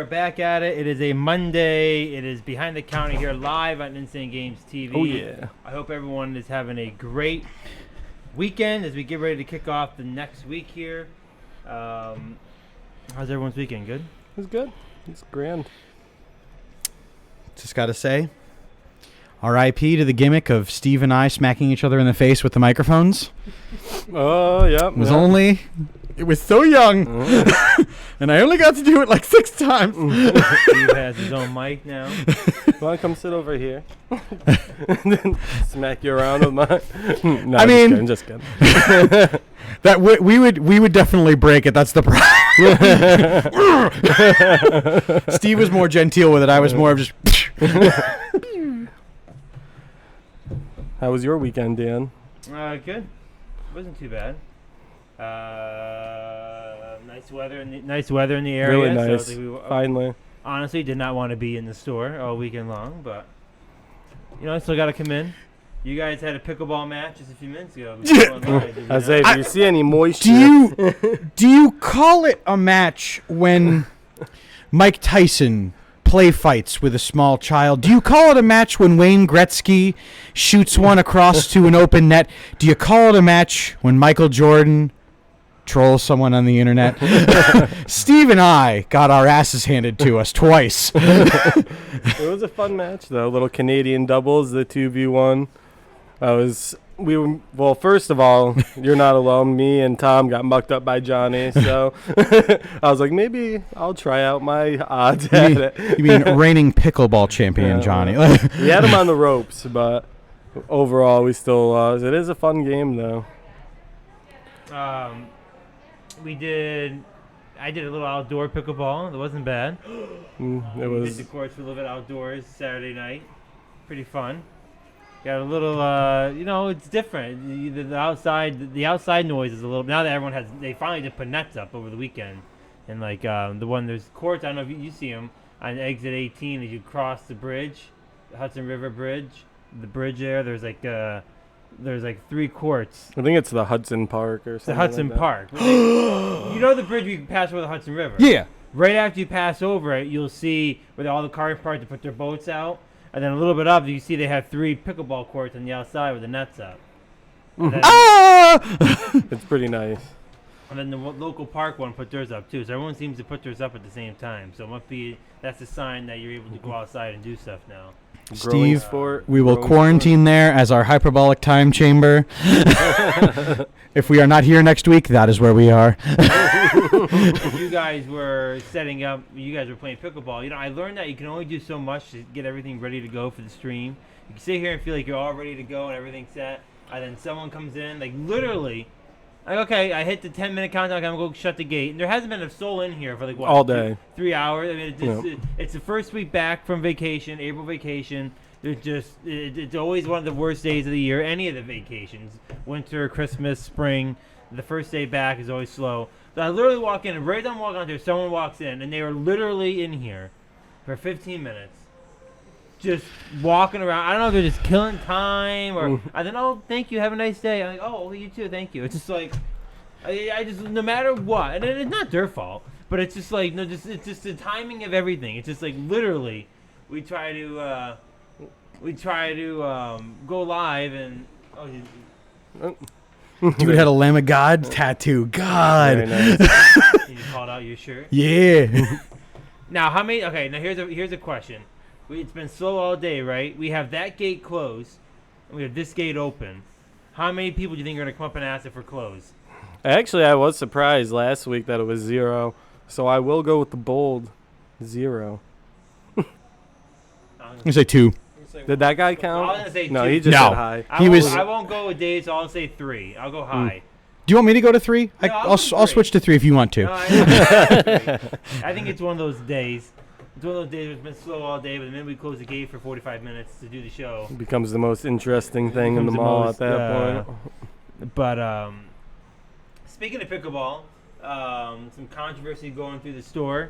are back at it. It is a Monday. It is Behind the Counter here live on Insane Games TV. Oh, yeah. I hope everyone is having a great weekend as we get ready to kick off the next week here. How's everyone's weekend? Good? It was good. It's grand. Just got to say, R.I.P. to the gimmick of Steve and I smacking each other in the face with the microphones. Oh, yeah. It was so young, and I only got to do it like 6 times. Steve has his own mic now. Want to come sit over here? And then smack you around with mine? No, I mean, I'm just kidding. That we would definitely break it. That's the problem. Steve was more genteel with it. I was more of just. How was your weekend, Dan? Good. Wasn't too bad. Nice weather in the area. Really nice. So Finally. Honestly, did not want to be in the store all weekend long, but I still got to come in. You guys had a pickleball match just a few minutes ago. I say, do you see any moisture? Do you call it a match when Mike Tyson play fights with a small child? Do you call it a match when Wayne Gretzky shoots one across to an open net? Do you call it a match when Michael Jordan trolls someone on the internet? Steve and I got our asses handed to us twice. It was a fun match, though. Little Canadian doubles, the 2v1. First of all, you're not alone. Me and Tom got mucked up by Johnny, so I was like, maybe I'll try out my odds at it. You mean reigning pickleball champion, Johnny? We had him on the ropes, but overall, we still lost. It is a fun game, though. I did a little outdoor pickleball. It wasn't bad. It was. Did the courts for a little bit outdoors Saturday night. Pretty fun. Got a little, it's different. The outside noise is a little. Now that they finally did put nets up over the weekend, and there's courts. I don't know if you see them on exit 18 as you cross the bridge, the Hudson River Bridge. The bridge there's 3 courts. I think it's the Hudson Park or something. The Hudson like Park. You know the bridge we pass over the Hudson River? Yeah. Right after you pass over it, you'll see where all the cars parked to put their boats out. And then a little bit up, you see they have 3 pickleball courts on the outside with the nets up. It's pretty nice. And then the local park one put theirs up too. So everyone seems to put theirs up at the same time. So that's a sign that you're able to go outside and do stuff now. Steve, sport, we will quarantine there as our hyperbolic time chamber. If we are not here next week, that is where we are. You guys were setting up. You guys were playing pickleball. I learned that you can only do so much to get everything ready to go for the stream. You can sit here and feel like you're all ready to go and everything's set, and then someone comes in, literally. Okay, I hit the 10-minute countdown. I'm gonna go shut the gate. And there hasn't been a soul in here for all day, 3 hours. I mean, it's the first week back from vacation, April vacation. It's always one of the worst days of the year. Any of the vacations, winter, Christmas, spring, the first day back is always slow. So I literally walk in, and right as I'm walking out there, someone walks in, and they were literally in here for 15 minutes. Just walking around. I don't know if they're just killing time or and then, oh, thank you, have a nice day. I'm like, oh, you too, thank you. It's just like I just, no matter what, and it's not their fault, but it's just like it's just the timing of everything. It's just like literally we try to go live and dude had a Lamb of God tattoo. God. Very nice. You called out your shirt. Yeah. Now how many? Okay, now here's a question. It's been slow all day, right? We have that gate closed, and we have this gate open. How many people do you think are going to come up and ask if we're closed? Actually, I was surprised last week that it was 0, so I will go with the bold 0. You say 2. Did that guy I count? was gonna say No, 2. he just No. said high. I won't go with days, so I'll say 3. I'll go high. Do you want me to go to 3? No, I'll go 3. switch to 3 if you want to. No, I think it's one of those days. It's one of those days where it's been slow all day, but the minute we close the gate for 45 minutes to do the show, It becomes the most interesting thing in the becomes the mall most, at that point. But speaking of pickleball, some controversy going through the store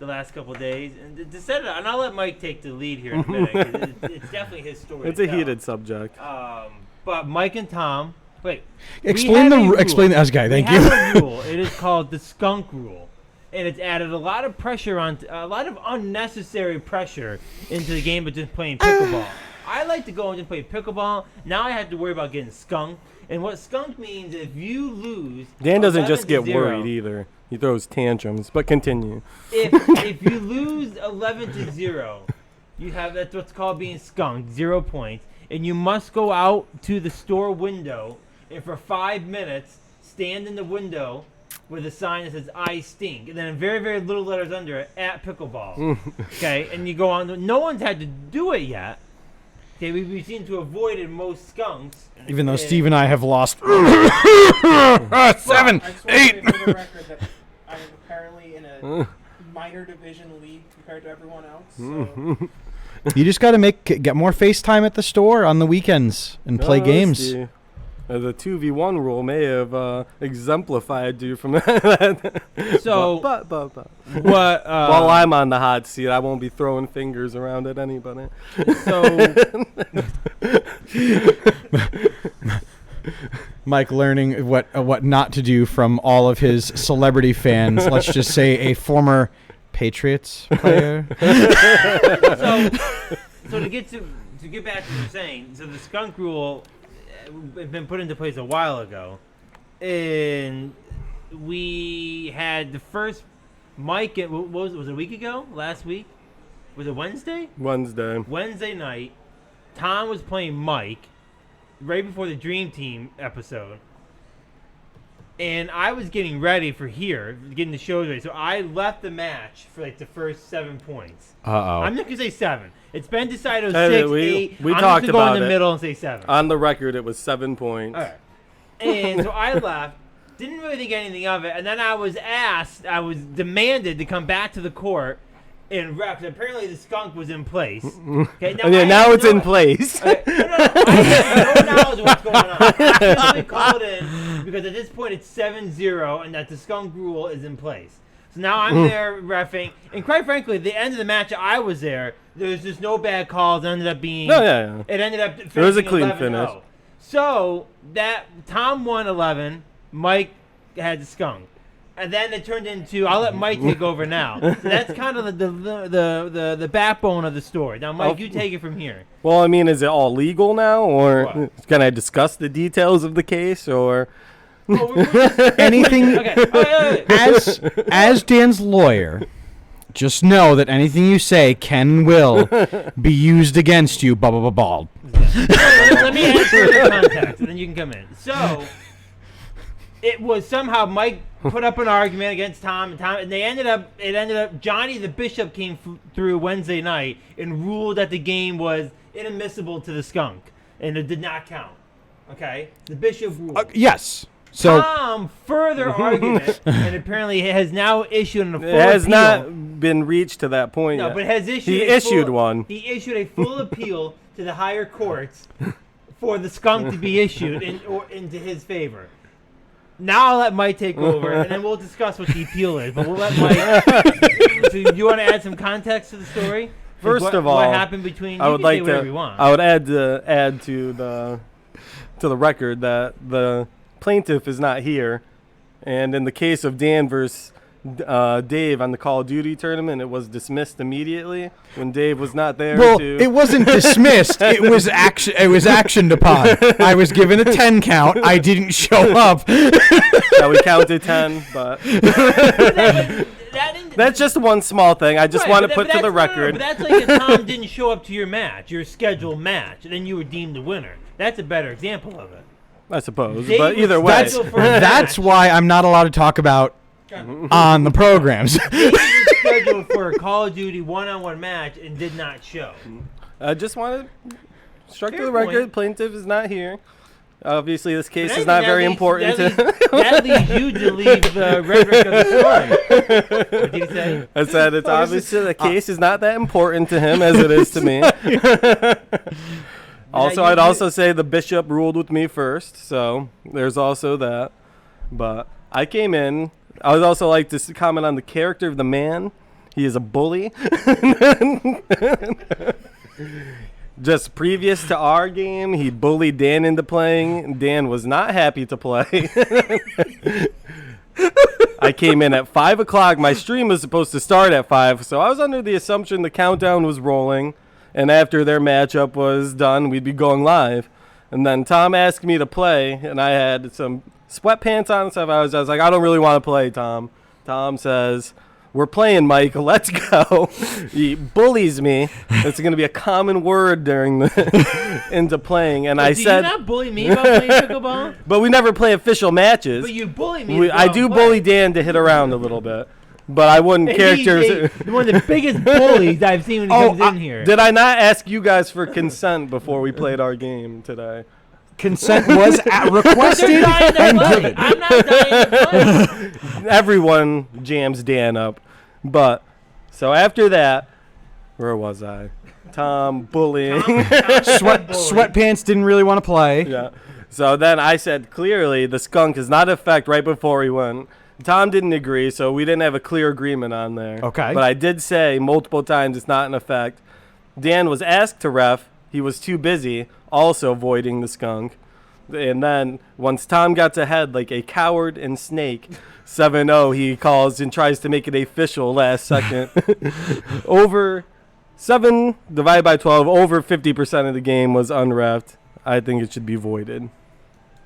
the last couple of days, and to set it up, and I'll let Mike take the lead here in a minute. 'Cause it's definitely his story. It's to a tell. heated subject. But Mike and Tom, wait. Explain as a guy. Thank we you. have a rule. It is called the skunk rule. and it's added a lot of pressure a lot of unnecessary pressure into the game of just playing pickleball. I like to go and just play pickleball. Now I have to worry about getting skunked. And what skunk means, if you lose, Dan doesn't just get 11-0, worried either. He throws tantrums. But continue. If you lose 11-0, that's what's called being skunked, 0 points, and you must go out to the store window and for 5 minutes stand in the window with a sign that says "I stink," and then in very, very little letters under it, at pickleball. Okay, and you go on. No one's had to do it yet. Okay, we seem to avoid it most skunks. Even though Steve and I have lost 7, I just want to 8. say for the record that I'm apparently in a minor division league compared to everyone else. So You just got to get more FaceTime at the store on the weekends and play games. The 2v1 rule may have exemplified you from that. So, but. what? While I'm on the hot seat, I won't be throwing fingers around at anybody. So, Mike learning what not to do from all of his celebrity fans. Let's just say a former Patriots player. so to get back to what you're saying, so the skunk rule had been put into place a while ago, and we had the first Mike. Was it a week ago? Last week? Was it Wednesday? Wednesday night, Tom was playing Mike right before the Dream Team episode. And I was getting ready for getting the shows ready. So I left the match for like the first 7 points. I'm not going to say 7. It's been decided 6, 8. We I'm talked just going to about go in the it. middle and say 7. On the record, it was 7 points. All right. And so I left. Didn't really think anything of it. And then I was demanded to come back to the court and ref. And apparently the skunk was in place. Okay, now it's in place. Okay, I have no knowledge of what's going on. I simply called in because at this point it's 7-0 and that the skunk rule is in place. So now I'm there reffing, and quite frankly, at the end of the match I was there. There was just no bad calls. It ended up being. Yeah. It ended up. It was a clean 11-0. finish. So that Tom won 11. Mike had the skunk. And then it turned into, I'll let Mike take over now. So that's kind of the backbone of the story. Now, Mike, you take it from here. Well, I mean, is it all legal now, or What? can I discuss the details of the case, or? Anything Okay. as Dan's lawyer, just know that anything you say can and will be used against you. Bald. Let me add further context, and then you can come in. So, it was somehow Mike put up an argument against Tom, and it ended up Johnny the Bishop came through Wednesday night and ruled that the game was inadmissible to the skunk, and it did not count. Okay, the Bishop ruled. Yes. So Tom further argument, and apparently has now issued a full It has appeal. not been reached to that point No, yet. but has issued. He a issued full, one. He issued a full appeal to the higher courts for the skunk to be issued into his favor. Now I'll let Mike take over, and then we'll discuss what the appeal is. But we'll let Mike. So you want to add some context to the story? First of all, what happened between? I You would can like say whatever you to. want. I would add to the record that the plaintiff is not here, and in the case of Dan versus Dave on the Call of Duty tournament, it was dismissed immediately when Dave was not there. it wasn't dismissed. It was actioned upon. I was given a 10 count. I didn't show up. Yeah, we counted 10, but that's just one small thing. I just want to put to the record. But that's like if Tom didn't show up to your match, your scheduled match, and then you were deemed the winner. That's a better example of it. I suppose, Dave but was either way, scheduled for a That's match. why I'm not allowed to talk about on the programs. Dave was scheduled for a Call of Duty one-on-one match and did not show. I just want to struck to Fair the record. point. Plaintiff is not here. Obviously, this case But is I not think very that important. That leads you to leave the rhetoric of the story. What did he say? I said it's obviously the case is not that important to him as it is to me. Also, I'd also say the bishop ruled with me first, so there's also that. But I came in. I would also like to comment on the character of the man. He is a bully. Just previous to our game, he bullied Dan into playing. Dan was not happy to play. I came in at 5 o'clock. My stream was supposed to start at 5, so I was under the assumption the countdown was rolling, and after their matchup was done, we'd be going live. And then Tom asked me to play, and I had some sweatpants on and stuff. I was like, I don't really want to play, Tom. Tom says, we're playing, Mike. Let's go. He bullies me. It's going to be a common word during the into playing. And I said, do you not bully me about playing pickleball? but we never play official matches. But you bully me. I do bully Dan to hit around a little bit, but I wouldn't characterize. He's one of the biggest bullies I've seen when he comes in here. Did I not ask you guys for consent before we played our game today? Consent was requested and given. I'm not dying to play. Everyone jams Dan up. But, so after that, where was I? Tom bullying. Sweatpants didn't really want to play. Yeah. So then I said, clearly, the skunk is not in effect right before he went. Tom didn't agree, so we didn't have a clear agreement on there. Okay. But I did say multiple times it's not in effect. Dan was asked to ref. He was too busy, also voiding the skunk. And then once Tom got ahead like a coward and snake, 7-0, he calls and tries to make it official last second. Over 7 divided by 12, over 50% of the game was unreffed. I think it should be voided,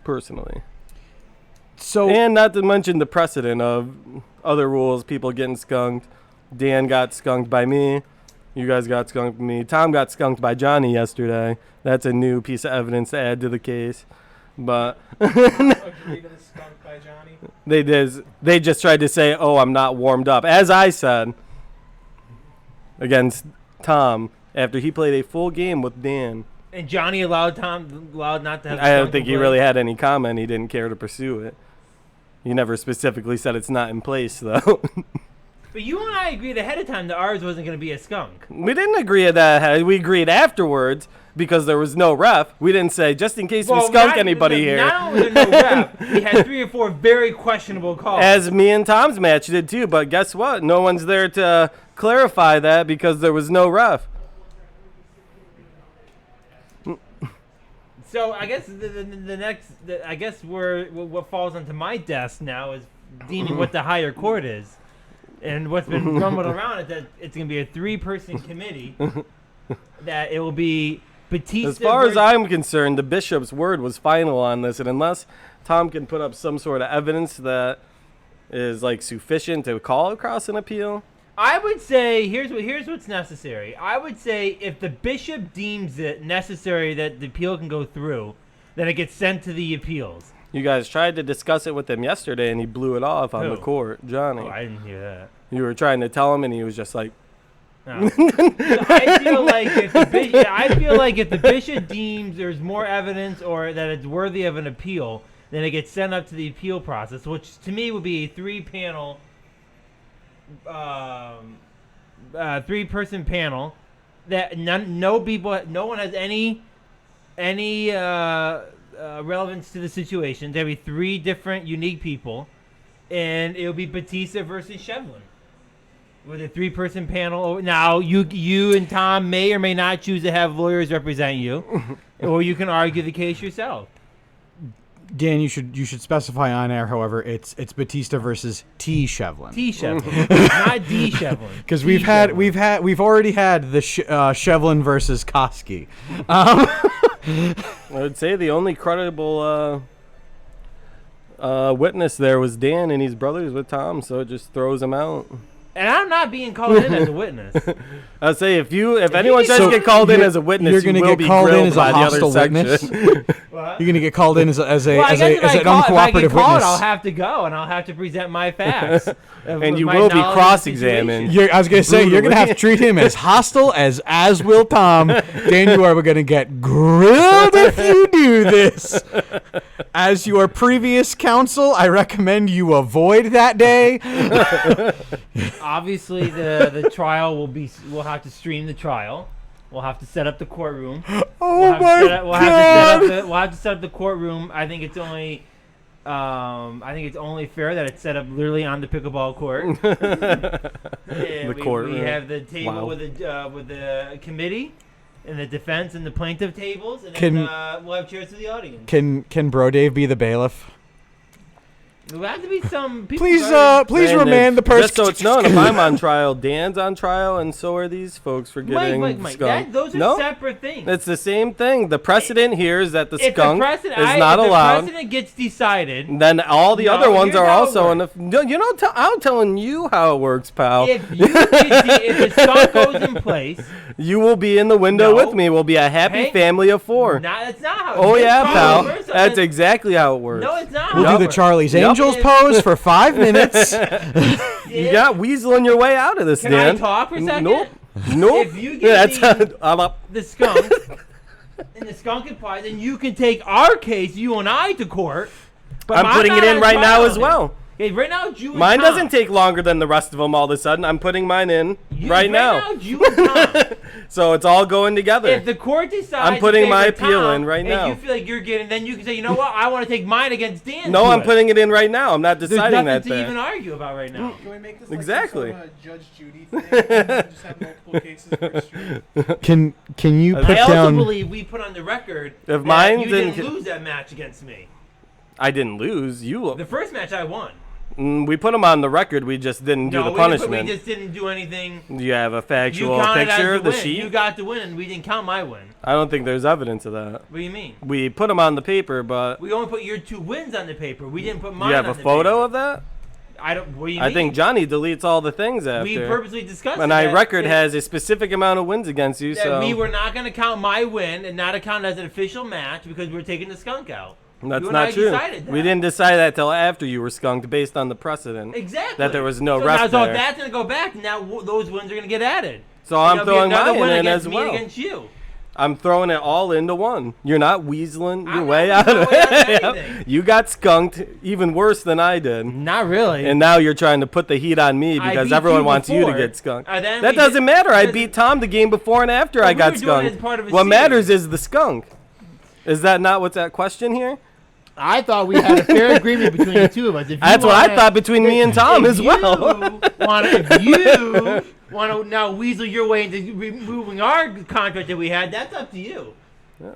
personally. So And not to mention the precedent of other rules, people getting skunked. Dan got skunked by me. You guys got skunked by me. Tom got skunked by Johnny yesterday. That's a new piece of evidence to add to the case. But Agree to the skunk by Johnny. they just tried to say, oh, I'm not warmed up. As I said against Tom after he played a full game with Dan. And Johnny allowed not to have. I don't think he really had any comment. He didn't care to pursue it. He never specifically said it's not in place, though. But you and I agreed ahead of time that ours wasn't going to be a skunk. We didn't agree at that. We agreed afterwards because there was no ref. We didn't say, just in case we skunk anybody here. Not only was there no ref, we had 3 or 4 very questionable calls. As me and Tom's match did too, but guess what? No one's there to clarify that because there was no ref. So I guess the next, I guess what falls onto my desk now is deeming what the higher court is. And what's been rumbled around is that it's going to be a 3-person committee. That it will be Batista. As far as I'm concerned, the bishop's word was final on this, and unless Tom can put up some sort of evidence that is like sufficient to call across an appeal, I would say here's what's necessary. I would say if the bishop deems it necessary that the appeal can go through, then it gets sent to the appeals. you guys tried to discuss it with him yesterday, and he blew it off on the Who? court. Johnny, Oh, I didn't hear that. you were trying to tell him, and he was just like, No. I feel like if the bishop deems there's more evidence or that it's worthy of an appeal, then it gets sent up to the appeal process, which to me would be a 3-panel, 3-person panel that no one has any relevance to the situation. There'll be 3 different unique people, and it'll be Batista versus Shevlin. With a 3-person panel. Now, you and Tom may or may not choose to have lawyers represent you, or you can argue the case yourself. Dan, you should specify on air. However, it's Batista versus T. Shevlin. T. Shevlin, not D. Shevlin. Because we've already had the Shevlin versus Koski. I would say the only credible witness there was Dan, and he's brothers with Tom, so it just throws him out. And I'm not being called in as a witness. I'd say if anyone tries to get called in as a witness, you're gonna you will get be called in grilled as a by the other hostile witness? section. What? You're gonna get called in as an Well, I guess if I uncooperative get called, witness. I'll have to go and I'll have to present my facts. And you will be cross-examined. I was gonna say you're gonna have to treat him as hostile as will Tom. Dan, you are gonna get grilled if you do this. As your previous counsel, I recommend you avoid that day. Obviously, the trial we'll have to stream the trial. We'll have to set up the courtroom. Oh my God! We'll have to set up the courtroom. I think it's only fair that it's set up literally on the pickleball court. Courtroom. We have the table Wow. with the committee and the defense and the plaintiff tables, and Can- then we'll have chairs to the audience. Can Bro Dave be the bailiff? There will have to be some people. Please, guard- please And remand the if- person. Just so it's known, if I'm on trial, Dan's on trial, and so are these folks for getting Mike. skunked. Those are no, separate things. it's the same thing. The precedent here is that the if skunk the precedent, is not if allowed. the precedent gets decided, Then all the No, other ones here's are how it also in the. works. No, you know, I'm telling you how it works, pal. if the skunk goes in place, You will be in the window No. with me. We'll be a happy Hank, family of 4. that's not how. Oh it's yeah, called. pal. First, That's exactly how it works. No, it's not. We'll how do it the works. Charlie's Yep. Angels pose for 5 minutes. You got weaseling your way out of this, Can Dan. I talk for a second? Nope. Nope. If you Yeah, give that's me I'm up. the skunk and the skunk implies, then you can take our case, you and I, to court. But I'm putting it in right now as well. Okay, right now, it's you and Mine Tom. doesn't take longer than the rest of them all of a sudden. I'm putting mine in right now. it's you and Tom. So it's all going together. If the court decides, I'm putting in my favor of appeal Tom, in right and now. you feel like you're getting, then you can say, you know what, I want to take mine against Dan. No, to I'm it. putting it in right now. I'm not There's deciding nothing that to there. even argue about right now. Can we make this like Exactly. some sort of Judge Judy thing? And just have multiple cases per street? Can you I put I also down? believe we put on the record If that mine you didn't- didn't lose that match against me. I didn't lose. The first match I won. We put them on the record. We just didn't do the we punishment. just didn't do anything. You have a You factual counted picture as of the win. sheet? You got the win, and we didn't count my win. I don't think there's evidence of that. What do you mean? We put them on the paper, but We only put your 2 wins on the paper. We didn't put do mine. you have on a the photo paper. of that? I don't. What do you I mean? think Johnny deletes all the things after. we purposely discussed. And that my record if- has a specific amount of wins against you, that so we were not going to count my win and not account it as an official match because we're taking the skunk out. that's you and not I true. decided that. We didn't decide that till after you were skunked, based on the precedent. Exactly. That there was no so ref now, so there. if that's going to go back, now those wins are going to get added. So And I'm there'll be throwing another mine win in against as me well. against you. I'm throwing it all into one. You're not weaseling your I'm way not out of weaseling my way out of it. anything. You got skunked even worse than I did. Not really. And now you're trying to put the heat on me I because beat everyone you wants you to before. get skunked. Then That we doesn't did- matter. I doesn't- beat Tom the game before and after But I we got were doing it skunked. as part of a What series. matters is the skunk. Is that not what's at question here? I thought we had a fair agreement between the two of us. If you That's what I wanna- thought between me and Tom if as well. If you want to now weasel your way into removing our contract that we had, that's up to you.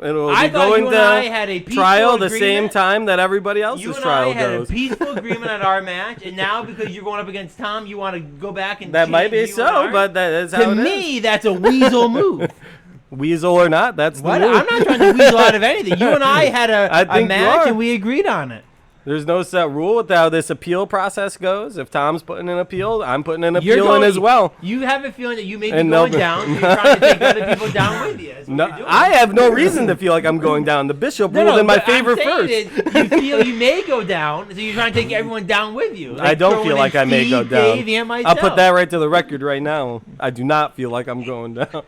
It'll I be thought going you and I to had a peaceful trial the agreement. same time that everybody You else's and trial I had goes. a peaceful agreement at our match, and now because you're going up against Tom, you want to go back and That might be change you so, and ours? but that is how to it is. me, that's a weasel move. Weasel or not, that's What? the move. I'm not trying to weasel out of anything. You and I had I a think you match, are. and we agreed on it. There's no set rule with how this appeal process goes. If Tom's putting an appeal, I'm putting an You're appeal in going- as well. You have a feeling that you may be And going no- down, so you're trying to take other people down with you. That's what No, you're doing. I have no reason to feel like I'm going down. The bishop ruled in my but I'm favor saying first. is you feel you may go down, so you're trying to take everyone down with you. I don't throwing feel in like I may go Steve, down. Dave, and I'll myself. put that right to the record right now. I do not feel like I'm going down.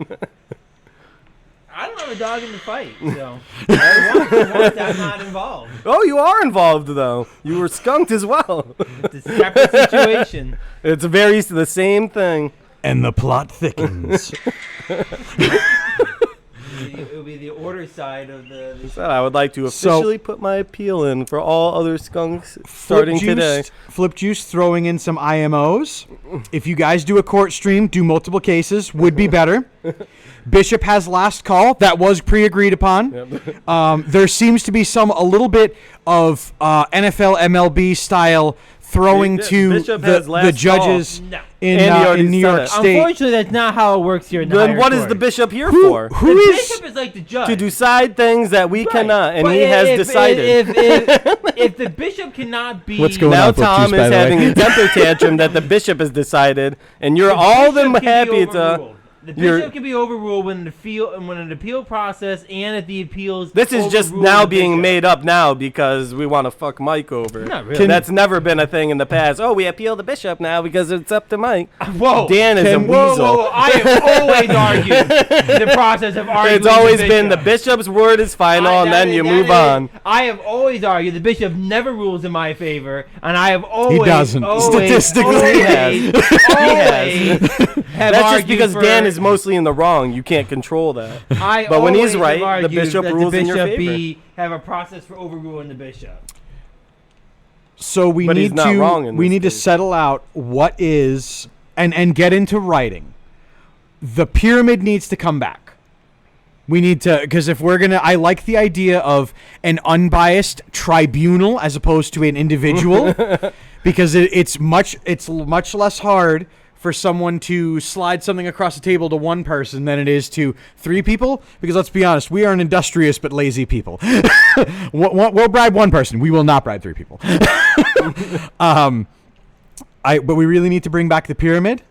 I don't have a dog in the fight, so once I'm not involved. Oh, you are involved though. You were skunked as well. It's a separate situation. It's the same thing. And the plot thickens. It would be the order side of the So I would like to So- officially put my appeal in for all other skunks starting today. Flip Juice throwing in some IMOs. If you guys do a court stream, do multiple cases, would be better. Bishop has last call. That was pre-agreed upon. Yep. There seems to be a little bit of NFL MLB style throwing to Bishop has the last judges No. in And he already New said York it. State. Unfortunately, that's not how it works here in the Then higher what is court. the bishop here for? Who the is bishop is like the judge. To decide things that we Right. cannot, and But he has decided. If the bishop cannot be What's going Now on, Flip Tom Juice, by is the way? having a temper tantrum that the bishop has decided, and you're all bishop them can be happy to. overruled. The you're- bishop can be overruled when an appeal process and if the appeals. This is just overrule now the being bishop. made up now because we want to fuck Mike over. Not really. That's never been a thing in the past. Oh, we appeal the bishop now because it's up to Mike. Whoa, Dan is a whoa, weasel. whoa, whoa. I have always argued the process of arguing. It's always the been the bishop. bishop's word is final, and then you move on. I have always argued the bishop never rules in my favor, and I have always doesn't. Statistically, always, he has. always have That's just argued because for- Dan is mostly in the wrong. You can't control that. I but when he's always have right, the argued bishop that rules the in your bishop favor. have a process for overruling the bishop. So we But he's need not to wrong in we this need to case. settle out what is and get into writing. The pyramid needs to come back. We need to, because if we're gonna, I like the idea of an unbiased tribunal as opposed to an individual, because it's much less hard for someone to slide something across the table to one person than it is to 3 people. Because let's be honest, we are an industrious but lazy people. We'll bribe one person. We will not bribe 3 people. But we really need to bring back the pyramid.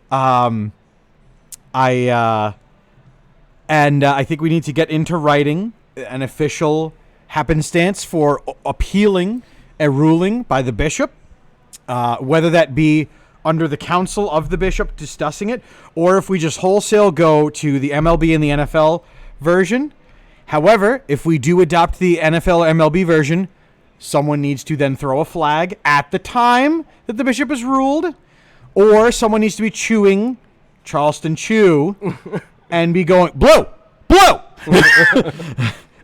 And I think we need to get into writing an official happenstance for appealing a ruling by the bishop, whether that be under the counsel of the bishop discussing it, or if we just wholesale go to the MLB and the NFL version. However, if we do adopt the NFL or MLB version, someone needs to then throw a flag at the time that the bishop has ruled, or someone needs to be chewing Charleston Chew and be going, blow!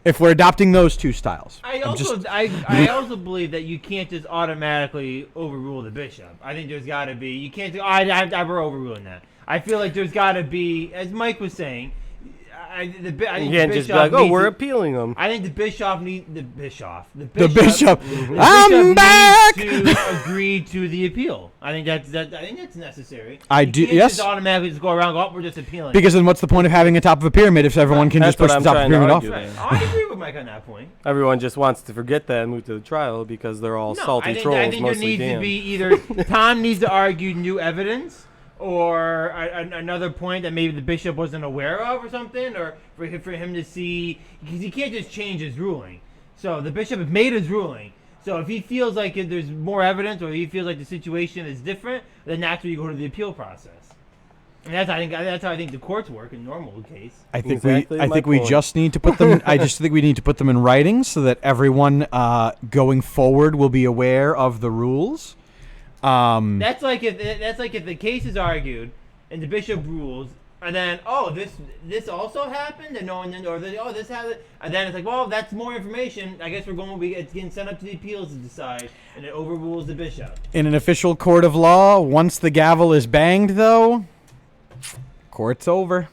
If we're adopting those 2 styles. I also believe that you can't just automatically overrule the bishop. I think there's got to be, you can't do, we're overruling that. I feel like there's got to be, as Mike was saying, I think you can't just be like, oh, we're appealing them. I think the bishop needs the bishop I'm back to agree to the appeal. I think that's necessary. Yes. Just automatically just go around. Oh, we're just appealing. Because then, what's the point of having a top of a pyramid if everyone can just push the top of the pyramid off? Right. I agree with Mike on that point. Everyone just wants to forget that and move to the trial because they're all salty trolls. I think there needs to be either Tom needs to argue new evidence, or another point that maybe the bishop wasn't aware of or something, or for him to see, because he can't just change his ruling. So the bishop has made his ruling. So if he feels like there's more evidence, or he feels like the situation is different, then that's where you go to the appeal process. And that's how I think the courts work in normal case. I think we just need to put them. I just think we need to put them in writing so that everyone going forward will be aware of the rules. That's like if the case is argued and the bishop rules, and then this also happened, and this happened, and then it's like, well, that's more information. I guess it's getting sent up to the appeals to decide, and it overrules the bishop. In an official court of law, once the gavel is banged, though, court's over,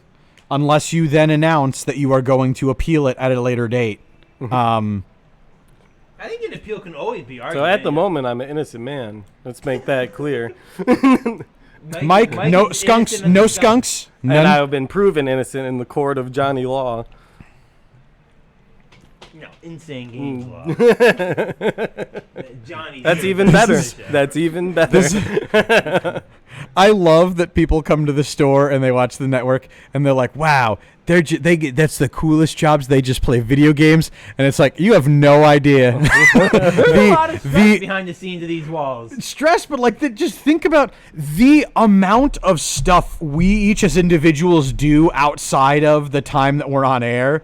unless you then announce that you are going to appeal it at a later date. I think an appeal can always be argued. So at the moment, I'm an innocent man. Let's make that clear. Mike, no skunks, no skunks. None. And I've been proven innocent in the court of Johnny Law. No, insane games law. Johnny. That's even better. That's even better. I love that people come to the store and they watch the network and they're like, "Wow, that's the coolest jobs. They just play video games." And it's like, you have no idea. There's a lot of stress behind the scenes of these walls. Stress, but just think about the amount of stuff we each as individuals do outside of the time that we're on air.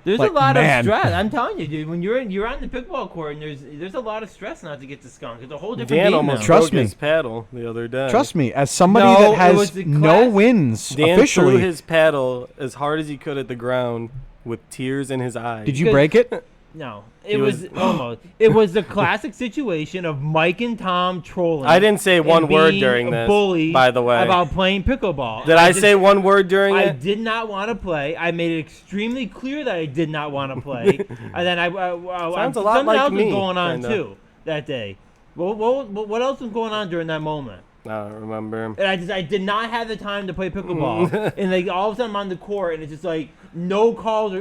There's a lot of stress. I'm telling you, dude. When you're on the pickleball court, and there's a lot of stress not to get to skunk. It's a whole different Dan game almost now. broke his paddle the other day. Trust me, as somebody that has no wins Dan officially. threw his paddle as hard as he could at the ground with tears in his eyes. Did you break it? No, it was almost. It was the classic situation of Mike and Tom trolling. I didn't say one word during this, bully, by the way, about playing pickleball. Did I say one word during it? I did not want to play. I made it extremely clear that I did not want to play. And then Sounds a lot something like else me, was going on kinda. too that day. What else was going on during that moment? I don't remember. And I did not have the time to play pickleball. And all of a sudden I'm on the court and it's just like no calls.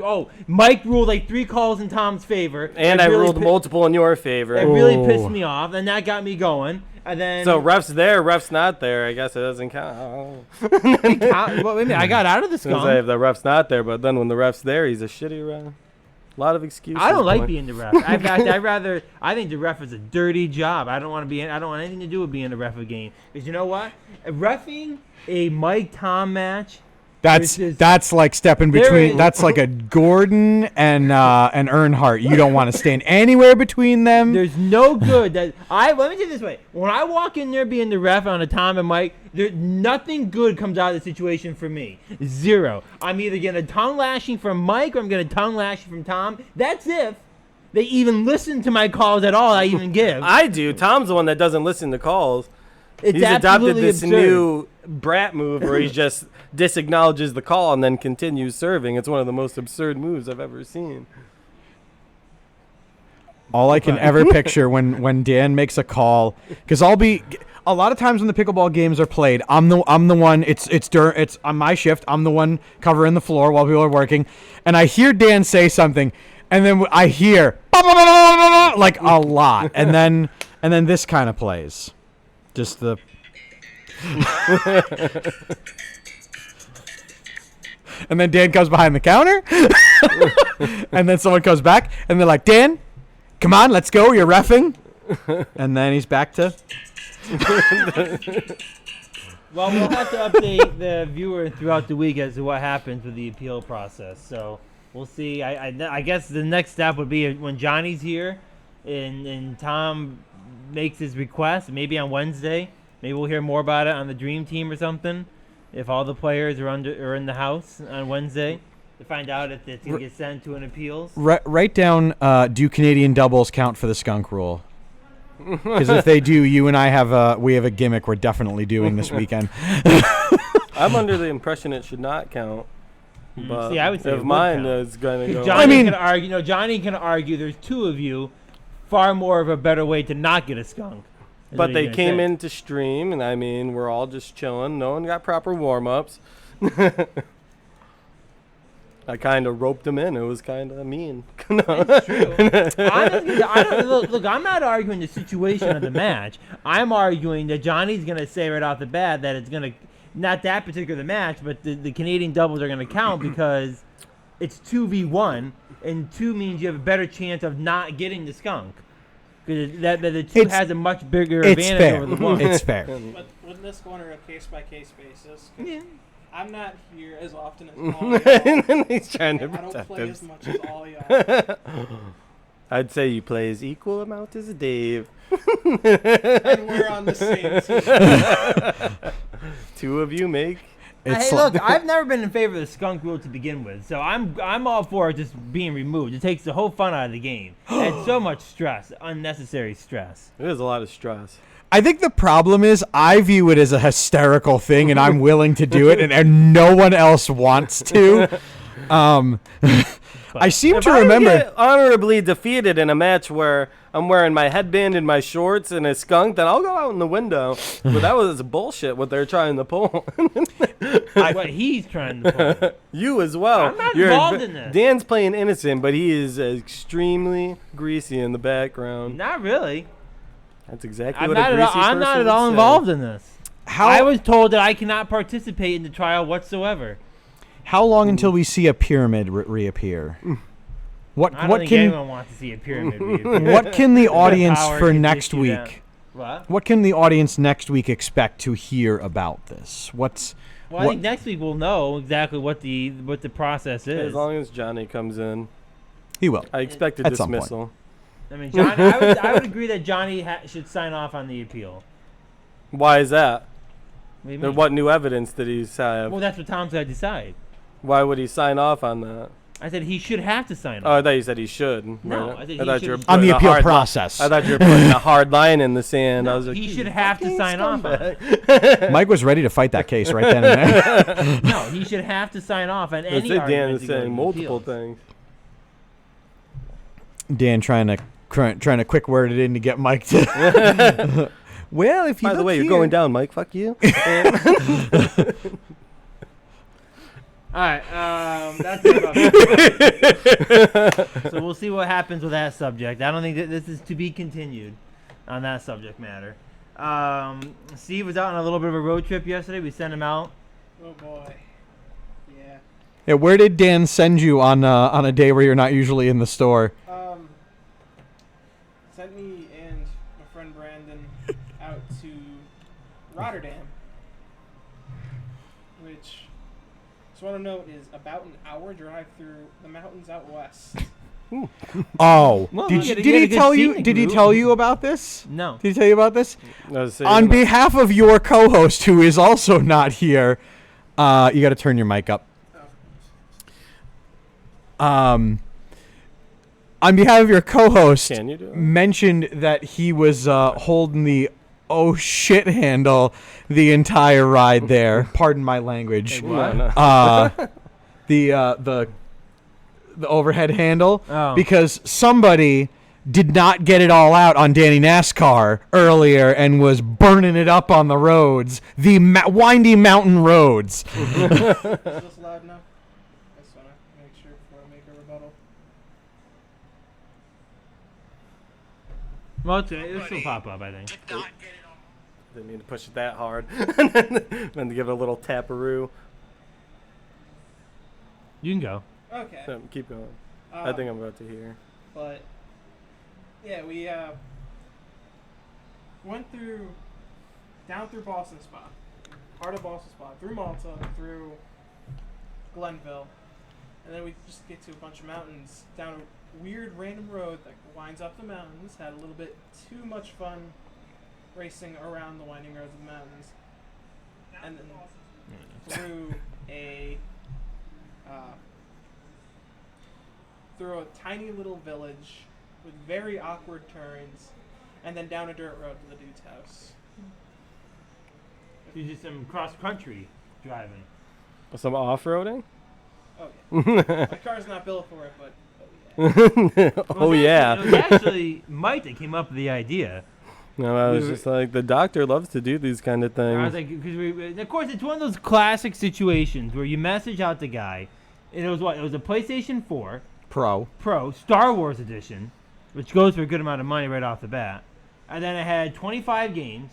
Mike ruled 3 calls in Tom's favor. And I ruled multiple in your favor. It really pissed me off, and that got me going. And then so ref's there, ref's not there. I guess it doesn't count. Well, wait a minute, I got out of the skunk. Say if the ref's not there, but then when the ref's there, he's a shitty ref. A lot of excuses. I don't like being the ref. I think the ref is a dirty job. I don't want anything to do with being the ref of a game. Because you know what? Reffing a Mike Tom match. That's like stepping between. That's like a Gordon and Earnhardt. You don't want to stand anywhere between them. There's no good that let me say it this way: when I walk in there being the ref on a Tom and Mike, nothing good comes out of the situation for me. Zero. I'm either getting a tongue lashing from Mike or I'm getting a tongue lashing from Tom. That's if they even listen to my calls at all. I even give. I do. Tom's the one that doesn't listen to calls. It's He's adopted absolutely this absurd. new brat move where he just disacknowledges the call and then continues serving. It's one of the most absurd moves I've ever seen. All I can ever picture when Dan makes a call, because I'll be a lot of times when the pickleball games are played, I'm the one. It's on my shift. I'm the one covering the floor while people are working, and I hear Dan say something, and then I hear like a lot, and then this kind of plays, just the. And then Dan comes behind the counter, and then someone comes back, and they're like, Dan, come on, let's go, you're reffing. And then he's back to... Well, we'll have to update the viewer throughout the week as to what happens with the appeal process. So we'll see. I guess the next step would be when Johnny's here and Tom makes his request, maybe on Wednesday. Maybe we'll hear more about it on the Dream Team or something. If all the players are in the house on Wednesday, to find out if it's going to get sent to an appeals. Write down, do Canadian doubles count for the skunk rule? Because if they do, you and I have a gimmick we're definitely doing this weekend. I'm under the impression it should not count. But See, I would say it if would mine count. is going to go... Johnny can argue. Johnny can argue. There's two of you. Far more of a better way to not get a skunk. is But what they he's gonna came say. in to stream, and I mean, we're all just chilling. No one got proper warm-ups. I kind of roped them in. It was kind of mean. It's true. Honestly, look, I'm not arguing the situation of the match. I'm arguing that Johnny's going to say right off the bat that it's going to, not that particular match, but the Canadian doubles are going to count because it's 2v1, and 2 means you have a better chance of not getting the skunk. Because the 2 has a much bigger It's advantage fair. over the 1. It's fair. But wouldn't this go on a case-by-case basis? 'Cause Yeah. I'm not here as often as all y'all. He's trying to and I don't protect play as him. much as all y'all. I'd say you play as equal amount as Dave. And we're on the same team. 2 of you make... It's Hey, like- look, I've never been in favor of the skunk rule to begin with, so I'm all for it just being removed. It takes the whole fun out of the game. It's so much stress, unnecessary stress. It is a lot of stress. I think the problem is I view it as a hysterical thing, and I'm willing to do it, and no one else wants to. I seem If to I remember. get honorably defeated in a match where I'm wearing my headband and my shorts and a skunk, then I'll go out in the window. But that was bullshit what they're trying to pull. What he's trying to pull. You as well. I'm not involved in this. Dan's playing innocent, but he is extremely greasy in the background. Not really. That's exactly I'm what not a at greasy all, I'm not person at would all say. involved in this. How I was told that I cannot participate in the trial whatsoever. how long until we see a pyramid reappear? What I don't what think can anyone wants to see a pyramid reappear. what can the audience Power for can next issue that. week? What? What can the audience next week expect to hear about this? What's Well, I what- think next week we'll know exactly what the process is. As long as Johnny comes in, he will. I expect a At some point. dismissal. I mean, Johnny, I would agree that Johnny should sign off on the appeal. Why is that? What do you Then mean? what new evidence did he have? Well, that's what Tom's got to decide. Why would he sign off on that? I said he should have to sign Oh, I off. thought you said he should. No, Right. I said he thought should- you were On On putting the a appeal hard li- process. I thought you were putting a hard line in the sand. I was like, he "You should have to fucking sign off on it. scumbag." Mike was ready to fight that case right then and there. No, he should have to sign off on That's any it, Dan argument is to go to saying the multiple appeals. things. Dan trying to quick word it in to get Mike to. Well, if you By the look way, you're here- going down, Mike. Fuck you. All right, that's it about that. So we'll see what happens with that subject. I don't think that this is to be continued on that subject matter. Steve was out on a little bit of a road trip yesterday. We sent him out. Oh boy. Yeah. Yeah, where did Dan send you on a day where you're not usually in the store? Sent me and my friend Brandon out to Rotterdam, which, just want to note, is about an hour drive through the mountains out west. Oh, Well, did, you you, get a- did you get he a good tell you? scenic Did he route. tell you about this? No. Did he tell you about this? I was saying, On behalf of your co-host, who is also not here, you got to turn your mic up. On behalf of your co-host, Can you do it? mentioned that he was holding the oh shit handle the entire ride there. Pardon my language. What? The overhead handle Oh. because somebody did not get it all out on Danny NASCAR earlier and was burning it up on the roads, the windy mountain roads. Is this loud enough? I just want to make sure before I make a rebuttal. Well, this will pop up, I think. Didn't mean to push it that hard. Then to give it a little taparoo. You can go. Okay. Keep going. I think I'm about to hear. But yeah, we went down through Boston Spa, part of Boston Spa, through Malta, through Glenville, and then we just get to a bunch of mountains down a weird random road that winds up the mountains. Had a little bit too much fun racing around the winding roads of the mountains, and then through a tiny little village with very awkward turns, and then down a dirt road to the dude's house. You did some cross country driving. Some off-roading? Oh yeah. My car's not built for it, but Oh yeah. It was actually Mike that came up with the idea. No, I was just like, the doctor loves to do these kind of things. I was like, because of course, it's one of those classic situations where you message out the guy. And it was what? It was a PlayStation 4 Pro. Star Wars Edition, which goes for a good amount of money right off the bat. And then it had 22 games.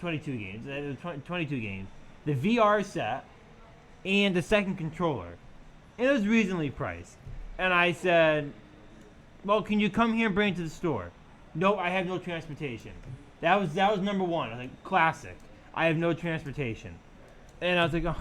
It was 22 games. The VR set and the second controller. And it was reasonably priced. And I said, well, can you come here and bring it to the store? No, I have no transportation. That was number one. I was like, classic. I have no transportation. And I was like, oh.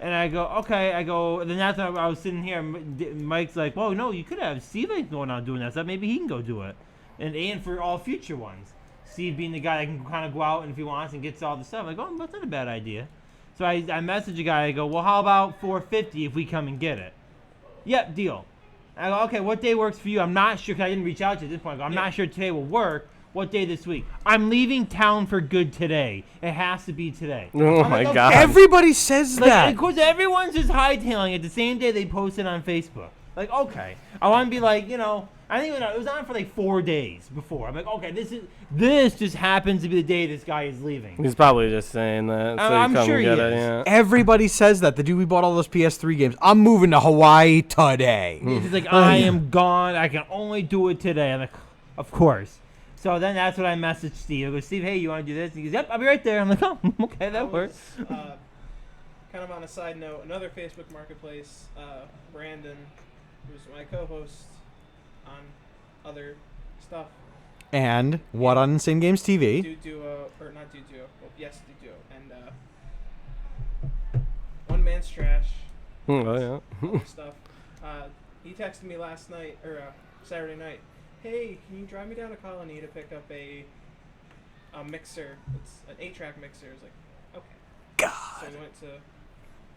And I go, okay. I go, and then that's when I was sitting here. Mike's like, well, no, you could have Steve going on doing that stuff. Maybe he can go do it. And for all future ones. Steve being the guy that can kind of go out and if he wants and gets all the stuff. I go, oh, that's not a bad idea. So I message a guy. I go, well, how about $450 if we come and get it? Yep, deal. I go, okay, what day works for you? I'm not sure because I didn't reach out to you at this point. I go, I'm not sure today will work. What day this week? I'm leaving town for good today. It has to be today. Oh I'm my like, okay. God. Everybody says Like, that. of course, everyone's just hightailing it the same day they posted on Facebook. Like, okay, I want to be like, I think it was on for like 4 days before. I'm like, okay, this just happens to be the day this guy is leaving. He's probably just saying that. So I'm you come sure and he get it, is. yeah. Everybody says that. The dude we bought all those PS3 games. I'm moving to Hawaii today. It's like, I am gone. I can only do it today. I'm like, of course. So then that's what I messaged Steve. I go, Steve, hey, you want to do this? And he goes, yep, I'll be right there. I'm like, oh, okay, that works. Kind of on a side note, another Facebook Marketplace, Brandon, who's my co-host on other stuff. And what on Insane Games TV? Duo, or not Duo, well, yes, Duo, and One Man's Trash. Oh yeah. Other stuff. He texted me last night, or Saturday night. Hey, can you drive me down to Colony to pick up a mixer? It's an 8-track mixer. I was like, okay. God. So we went to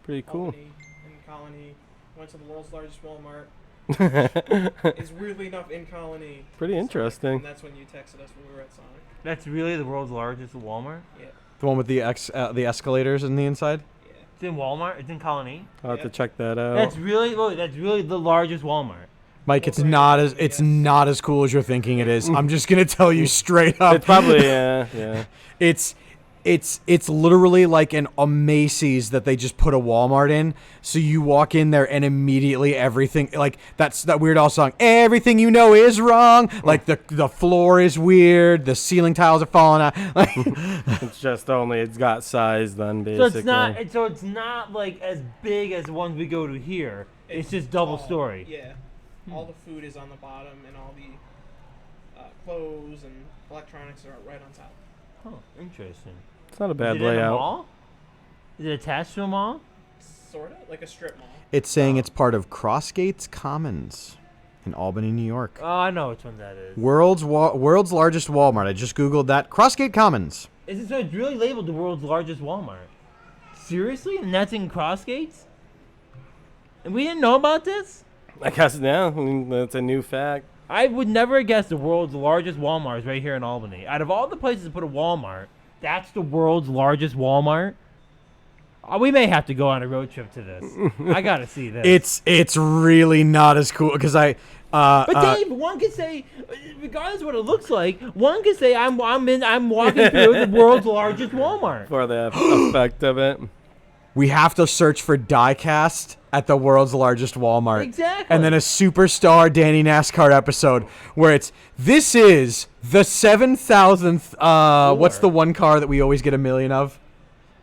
Pretty cool. Albany and Colony. Went to the world's largest Walmart. Is weirdly enough in Colony. Pretty interesting. And that's when you texted us when we were at Sonic. That's really the world's largest Walmart? Yeah. The one with the the escalators in the inside? Yeah. It's in Walmart? It's in Colony? I'll have to Yeah. check that out. That's really the largest Walmart. Mike, it's Well, not right, as yes. not as cool as you're thinking it is. I'm just gonna tell you straight up. It's probably yeah. It's literally like a Macy's that they just put a Walmart in. So you walk in there and immediately everything, like that Weird Al song, everything you know is wrong. Like the floor is weird, the ceiling tiles are falling out. Like, It's just only it's got size then So basically. it's not like as big as the ones we go to here. It's just double all- story. Yeah. All the food is on the bottom, and all the clothes and electronics are right on top. Oh, interesting. It's not a bad Is it in a layout. mall? Is it attached to a mall? Sorta like a strip mall. it's saying it's part of Crossgates Commons in Albany, New York. Oh, I know which one that is. World's largest Walmart. I just googled that. Crossgate Commons. Is it so it's really labeled the world's largest Walmart? Seriously? And that's in Crossgates? And we didn't know about this? I guess now that's a new fact. I would never have guessed the world's largest Walmart is right here in Albany. Out of all the places to put a Walmart, That's the world's largest Walmart. We may have to go on a road trip to this. I gotta see this. It's really not as cool because But Dave, one could say, regardless of what it looks like, one could say I'm walking through the world's largest Walmart. For the effect of it. we have to search for diecast at the world's largest Walmart. Exactly. And then a Superstar Danny NASCAR episode where this is the 7,000th, what's the one car that we always get 1 million of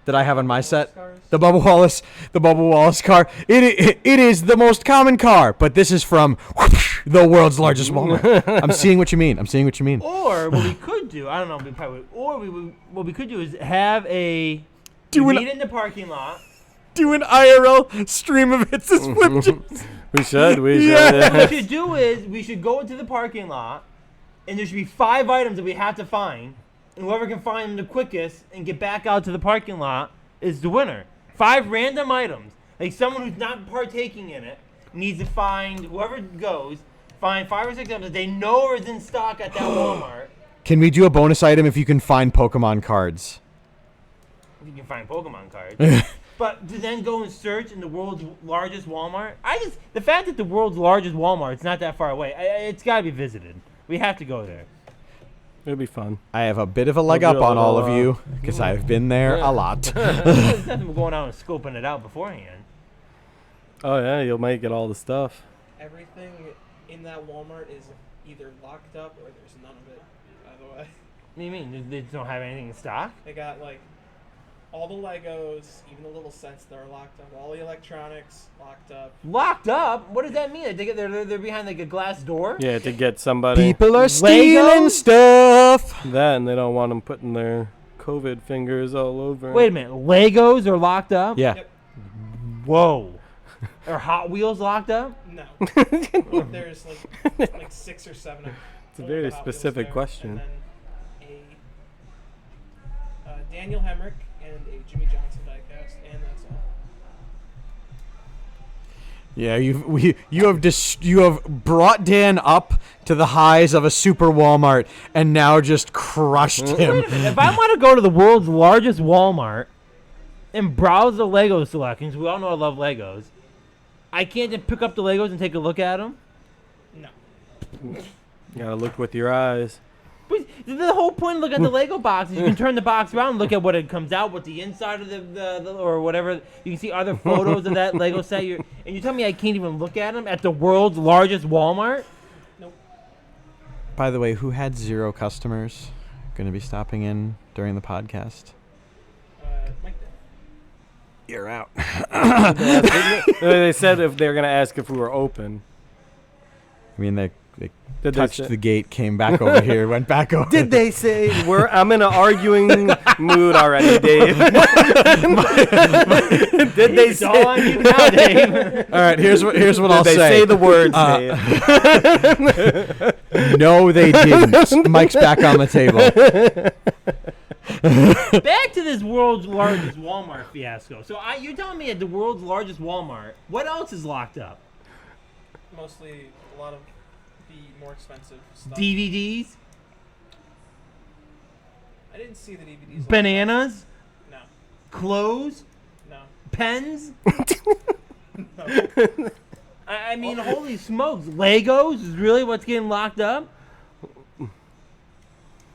that I have on my set? The Bubba Wallace car. It is the most common car, but this is from the world's largest Walmart. I'm seeing what you mean. Or what we could do, I don't know, what we could do is have meet in the parking lot. Do an IRL stream of hits and flip chips. We should. What we should do is we should go into the parking lot, and there should be 5 items that we have to find, and whoever can find them the quickest and get back out to the parking lot is the winner. 5 random items. Like someone who's not partaking in it needs to find whoever goes, find 5 or 6 items that they know are in stock at that Walmart. Can we do a bonus item if you can find Pokemon cards? If you can find Pokemon cards. But to then go and search in the world's largest Walmart, the fact that the world's largest Walmart is not that far away, it's got to be visited. We have to go there. It'll be fun. I have a bit of a leg up on all of you because I've been there a lot. There's nothing going out and scoping it out beforehand. Oh yeah, you might get all the stuff. Everything in that Walmart is either locked up or there's none of it, by the way. What do you mean? They don't have anything in stock? They got like all the Legos, even the little sets that are locked up, all the electronics locked up. Locked up? What does that mean? They're behind like a glass door? Yeah, to get somebody. People are stealing stuff. That, and they don't want them putting their COVID fingers all over. Wait a minute. Legos are locked up? Yeah. Yep. Whoa. Are Hot Wheels locked up? No. There's like 6 or 7 of them. It's a very Hot Wheels specific there, question. And then a Daniel Hemrick and a Jimmy Johnson diecast, and that's all. Yeah, you have brought Dan up to the highs of a super Walmart and now just crushed him. Wait a minute. If I want to go to the world's largest Walmart and browse the Lego selections, we all know I love Legos, I can't just pick up the Legos and take a look at them? No. You gotta look with your eyes. But the whole point of looking at the Lego box is you can turn the box around and look at what it comes out, what the inside of the or whatever. You can see other photos of that Lego set. And you tell me I can't even look at them at the world's largest Walmart? Nope. By the way, who had 0 customers going to be stopping in during the podcast? Mike did. You're out. They said if they're gonna ask if we were open. I mean, they Did touched they say, the gate, came back over here, went back over. Did they say I'm in an arguing mood already, Dave? Did they It's all say? on you now, Dave. All right, here's what I'll Did they say the words, Dave? No, they didn't. Mike's back on the table. Back to this world's largest Walmart fiasco. So you're telling me at the world's largest Walmart, what else is locked up? Mostly a lot of the more expensive stuff. DVDs? I didn't see the DVDs. Bananas? No. Clothes? No. Pens? No. I mean, holy smokes. Legos is really what's getting locked up?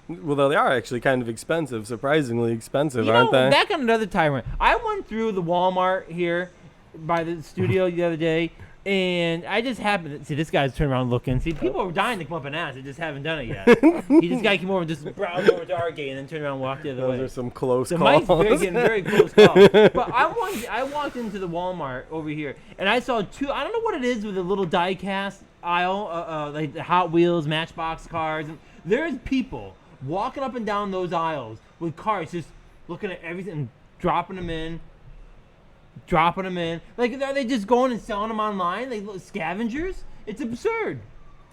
Well, they are actually kind of expensive, surprisingly expensive, You aren't know, they? back on another tyrant. I went through the Walmart here by the studio the other day, and I just happened to see this guy's turning around looking. See, people are dying to come up and ask. They just haven't done it yet. He just got to come over and just browse over to our gate and then turn around and walk the other Those way. are some close So calls. Mike's getting very close calls. But I walked into the Walmart over here, and I saw 2. I don't know what it is with the little die-cast aisle, like the Hot Wheels, Matchbox cars. And there's people walking up and down those aisles with cars, just looking at everything, and dropping them in. Like, are they just going and selling them online? Like scavengers? It's absurd.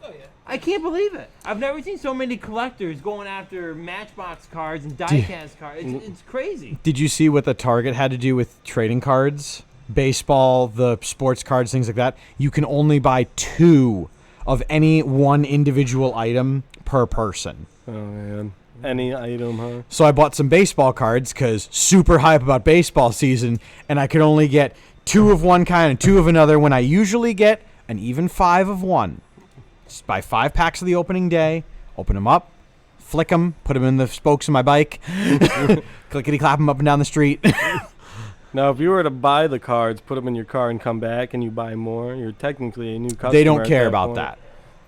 Oh yeah. I can't believe it. I've never seen so many collectors going after Matchbox cars and die-cast cars. It's crazy. Did you see what the Target had to do with trading cards? Baseball, the sports cards, things like that. You can only buy 2 of any one individual item per person. Oh man, any item, huh? So I bought some baseball cards because super hype about baseball season, and I could only get 2 of one kind and 2 of another when I usually get an even 5 of one. Just buy 5 packs of the opening day, open them up, flick them, put them in the spokes of my bike, clickety clap them up and down the street. Now, if you were to buy the cards, put them in your car, and come back, and you buy more, you're technically a new customer. They don't at care that about point. that.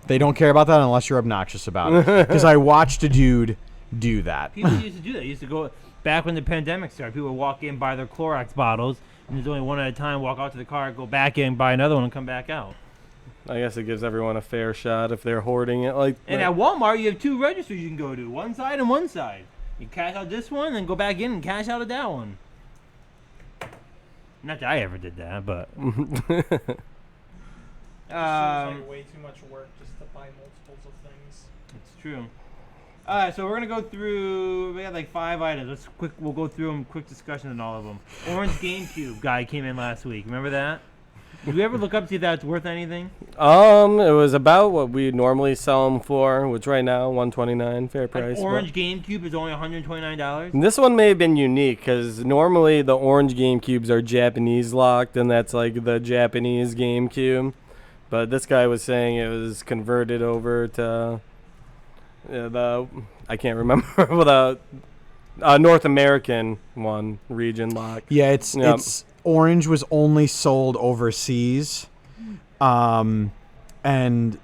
They don't care about that unless you're obnoxious about it. Because I watched a dude do that. People used to do that. Used to go back when the pandemic started. People would walk in, buy their Clorox bottles, and there's only one at a time. Walk out to the car, go back in, buy another one, and come back out. I guess it gives everyone a fair shot if they're hoarding it. Like, And at Walmart, you have 2 registers you can go to, one side and one side. You cash out this one, then go back in and cash out at that one. Not that I ever did that, but It seems like way too much work just to buy multiples of things. it's true. All right, so we're gonna go through. We got like 5 items. We'll go through them. Quick discussion on all of them. Orange GameCube guy came in last week. Remember that? Did you ever look up to see if that's worth anything? it was about what we normally sell them for, which right now $129 fair price. An orange GameCube is only $129. And this one may have been unique because normally the orange GameCubes are Japanese locked, and that's like the Japanese GameCube. But this guy was saying it was converted over to I can't remember the North American one, region lock. Yeah, it's orange was only sold overseas. And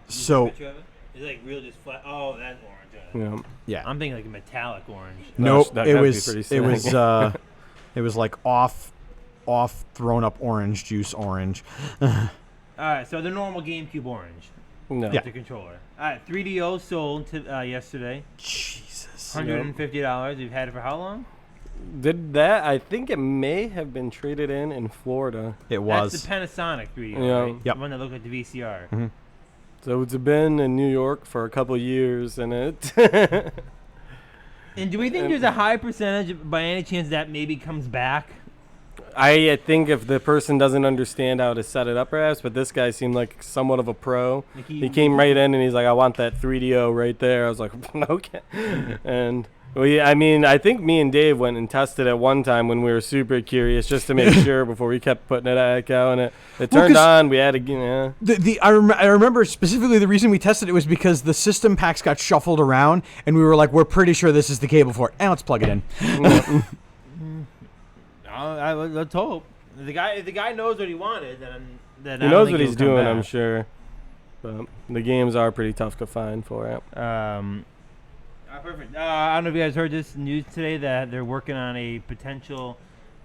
so Picture of it? It's like real, just flat. Oh, that's orange. Yeah. yeah. I'm thinking like a metallic orange. Nope, That- it that'd be was pretty it was sick. it was like off thrown up orange juice orange. All right, so the normal GameCube orange. No. Yeah. The controller. All right, 3DO sold yesterday. Jesus. $150. You've had it for how long? Did that? I think it may have been traded in Florida. It was. That's the Panasonic 3DO, Yeah. right? Yep. The one that looked like the VCR. Mhm. So it's been in New York for a couple years, and it. And do we think there's a high percentage, by any chance, that maybe comes back? I think if the person doesn't understand how to set it up, perhaps, but this guy seemed like somewhat of a pro. Like He came right in and he's like, "I want that 3DO right there." I was like, "Okay," and. I think me and Dave went and tested it one time when we were super curious just to make sure before we kept putting it back out, and it Well, turned 'cause on. We had to, I remember specifically the reason we tested it was because the system packs got shuffled around, and we were like, we're pretty sure this is the cable for it. And let's plug it in. Let's hope. If the guy knows what he wanted, then he knows what he's doing, I'm sure. But the games are pretty tough to find for it. Perfect. I don't know if you guys heard this news today that they're working on a potential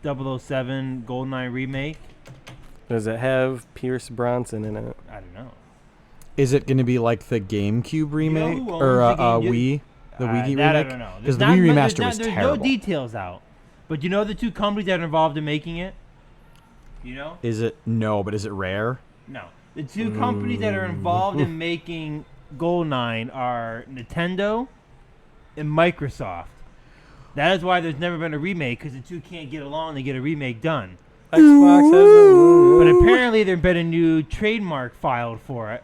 007 GoldenEye remake. Does it have Pierce Bronson in it? I don't know. Is it going to be like the GameCube remake who or owns the Wii? The Wii that remake? I don't know. Because There's the Wii not- remaster was there's terrible. no details out. But you know the 2 companies that are involved in making it? You know? Is it? No, but is it Rare? No. The 2 companies that are involved in making GoldenEye are Nintendo and Microsoft. That is why there's never been a remake, because the 2 can't get along to get a remake done. Xbox has it. But apparently there's been a new trademark filed for it.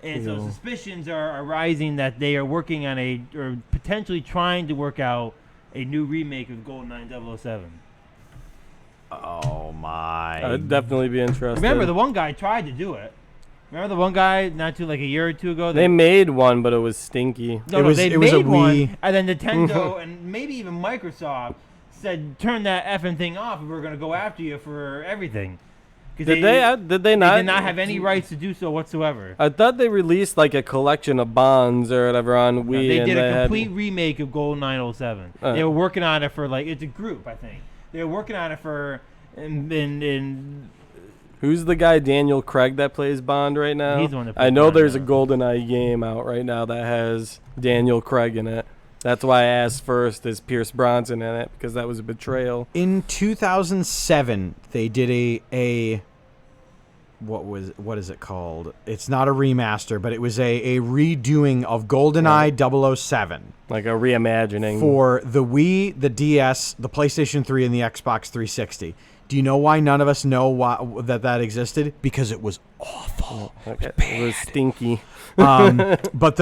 And so Ew. suspicions are arising that they are working on or potentially trying to work out a new remake of GoldenEye 007. Oh my! I'd definitely be interested. Remember, the one guy tried to do it. Remember the one guy like a year or 2 ago? They made one, but it was stinky. No, It was- they it was a made one, Wii. and then Nintendo and maybe even Microsoft said, "Turn that effing thing off, and we're gonna go after you for everything." 'Cause Did they not? They did not have any rights to do so whatsoever. I thought they released like a collection of bonds or whatever on No, Wii. they and did a had- complete remake of GoldenEye 07. They were working on it for it's a group, I think. They were working on it for in Who's the guy, Daniel Craig, that plays Bond right now? He's the one that I plays know Bond there's a now. GoldenEye game out right now that has Daniel Craig in it. That's why I asked first, is Pierce Bronson in it? Because that was a betrayal. In 2007, they did a what is it called? It's not a remaster, but it was a redoing of GoldenEye 007 Like a reimagining. for the Wii, the DS, the PlayStation 3, and the Xbox 360. Do you know why none of us know that existed? Because it was awful. Okay. It was stinky. But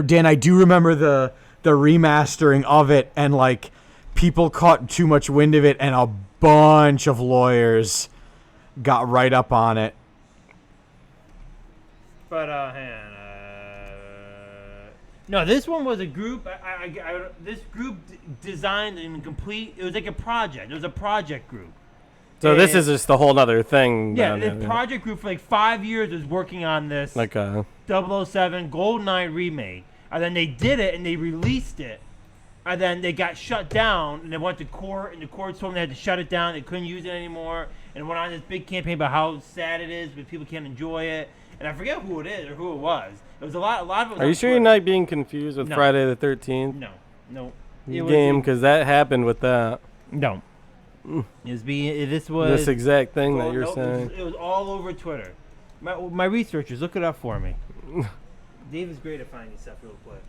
Dan, I do remember the the remastering of it, and like people caught too much wind of it, and a bunch of lawyers got right up on it. But hang on. No, this one was a group. This group designed and complete. It was like a project. It was a project group. So this And- is just a whole other thing. Yeah, down the there, project group for like 5 years was working on this like 007 GoldenEye remake, and then they did it and they released it, and then they got shut down and they went to court, and the court told them they had to shut it down. They couldn't use it anymore, and went on this big campaign about how sad it is, but people can't enjoy it. And I forget who it is or who it was. It was a lot of it. Was Are on you sure you're Twitter. not being confused with No. Friday the 13th No. It was- game? Because that happened with that. No. This was This exact thing well, that you're no, saying. It was all over Twitter. My researchers, look it up for me. Dave is great at finding stuff real quick.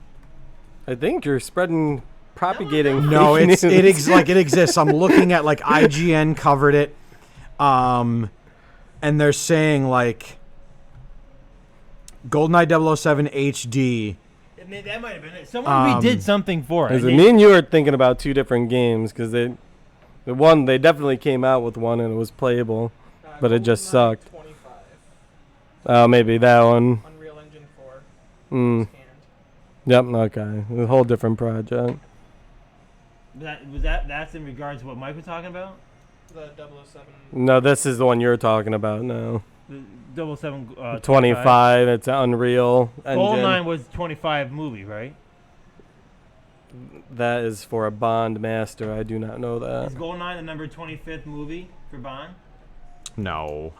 I think you're propagating. No, fake it news. exists. I'm looking at like IGN covered it, and they're saying like GoldenEye 007 HD. That might have been it. Someone redid something for it. Because me and you are thinking about two different games. Because they definitely came out with one and it was playable, but it just GoldenEye sucked. 25, Maybe that one. Unreal Engine 4. Mm. Scanned. Yep. Okay. A whole different project. That's in regards to what Mike was talking about? The 007. No, this is the one you're talking about now. The 007 25. It's an Unreal Engine. GoldenEye was 25 movie, right? That is for a Bond Master. I do not know that. Is GoldenEye the number 25th movie for Bond? No.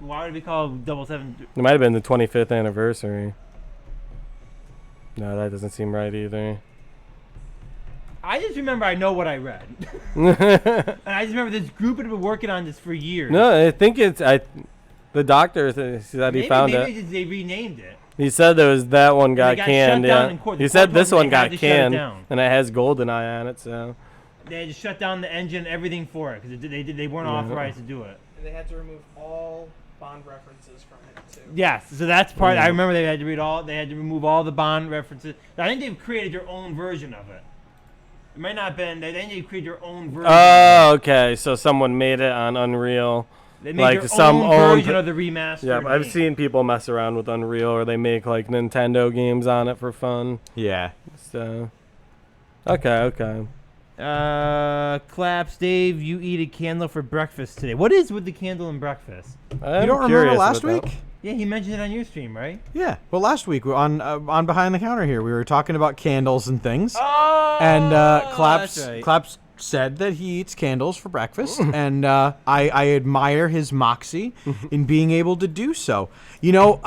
Why would it be called 007? It might have been the 25th anniversary. No, that doesn't seem right either. I just remember I know what I read. And I just remember this group had been working on this for years. No, I think the doctor said he found maybe it. they renamed it. He said there was that one got got canned. shut down Yeah. in court. He The said court this told them one they had got to shut it canned, down. and it has GoldenEye on it. So They had to shut down the engine and everything for it because they weren't Yeah. authorized to do it. And they had to remove all Bond references from it, too. Yes, so that's part. I Yeah. remember they had to remove all the Bond references. I think they've created their own version of it. It might not have been. They think they created their own version. oh, okay. So someone made it on Unreal. They made like their some own own version pr- of the remastered. Yeah, I've game. seen people mess around with Unreal, or they make like Nintendo games on it for fun. Yeah. So okay. Claps, Dave. You eat a candle for breakfast today. What is with the candle and breakfast? I'm You don't remember curious last about that. week? Yeah, he mentioned it on your stream, right? Yeah. Well, last week on Behind the Counter here, we were talking about candles and things. Oh, And Claps that's right. Claps said that he eats candles for breakfast, and I admire his moxie in being able to do so. You know,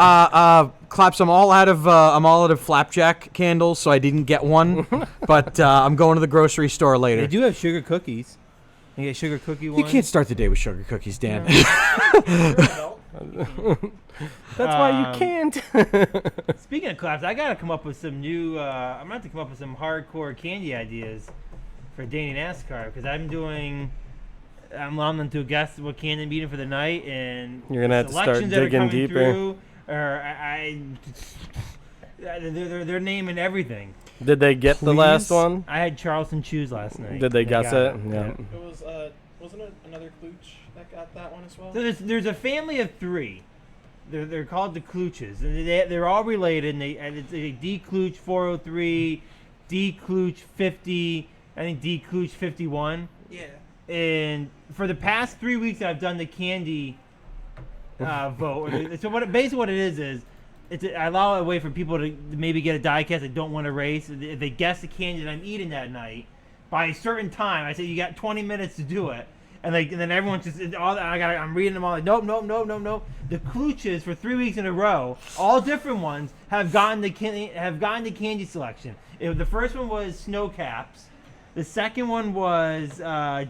Claps, I'm all out of flapjack candles, so I didn't get one, but I'm going to the grocery store They later. do have sugar cookies. You get sugar cookie You ones. can't start the day with sugar cookies, Dan. You're an adult. That's why you Um, can't. Speaking of claps, I gotta come up with some new. I'm gonna have to come up with some hardcore candy ideas for Danny NASCAR because I'm on to guess what candy I'm eating for the night, and You're gonna have to start selections that are digging coming deeper. through, or they're naming everything. Did they get the last Please? one? I had Charleston Chews last night. Did they and guess got it? Yeah. It was, wasn't it another Klooch that got that one as well? So there's a family of three. They're called the Klooches, and they're all related. And it's a D Klooch 403, D Klooch 50, I think D Klooch 51. Yeah. And for the past 3 weeks, I've done the candy vote. So basically what it is I allow a way for people to maybe get a die cast that don't want to race. If they guess the candy that I'm eating that night by a certain time, I say you got 20 minutes to do it. And then everyone's just I'm reading them all like nope. The Klooches for 3 weeks in a row, all different ones, have gotten the candy selection. The first one was Snow Caps, the second one was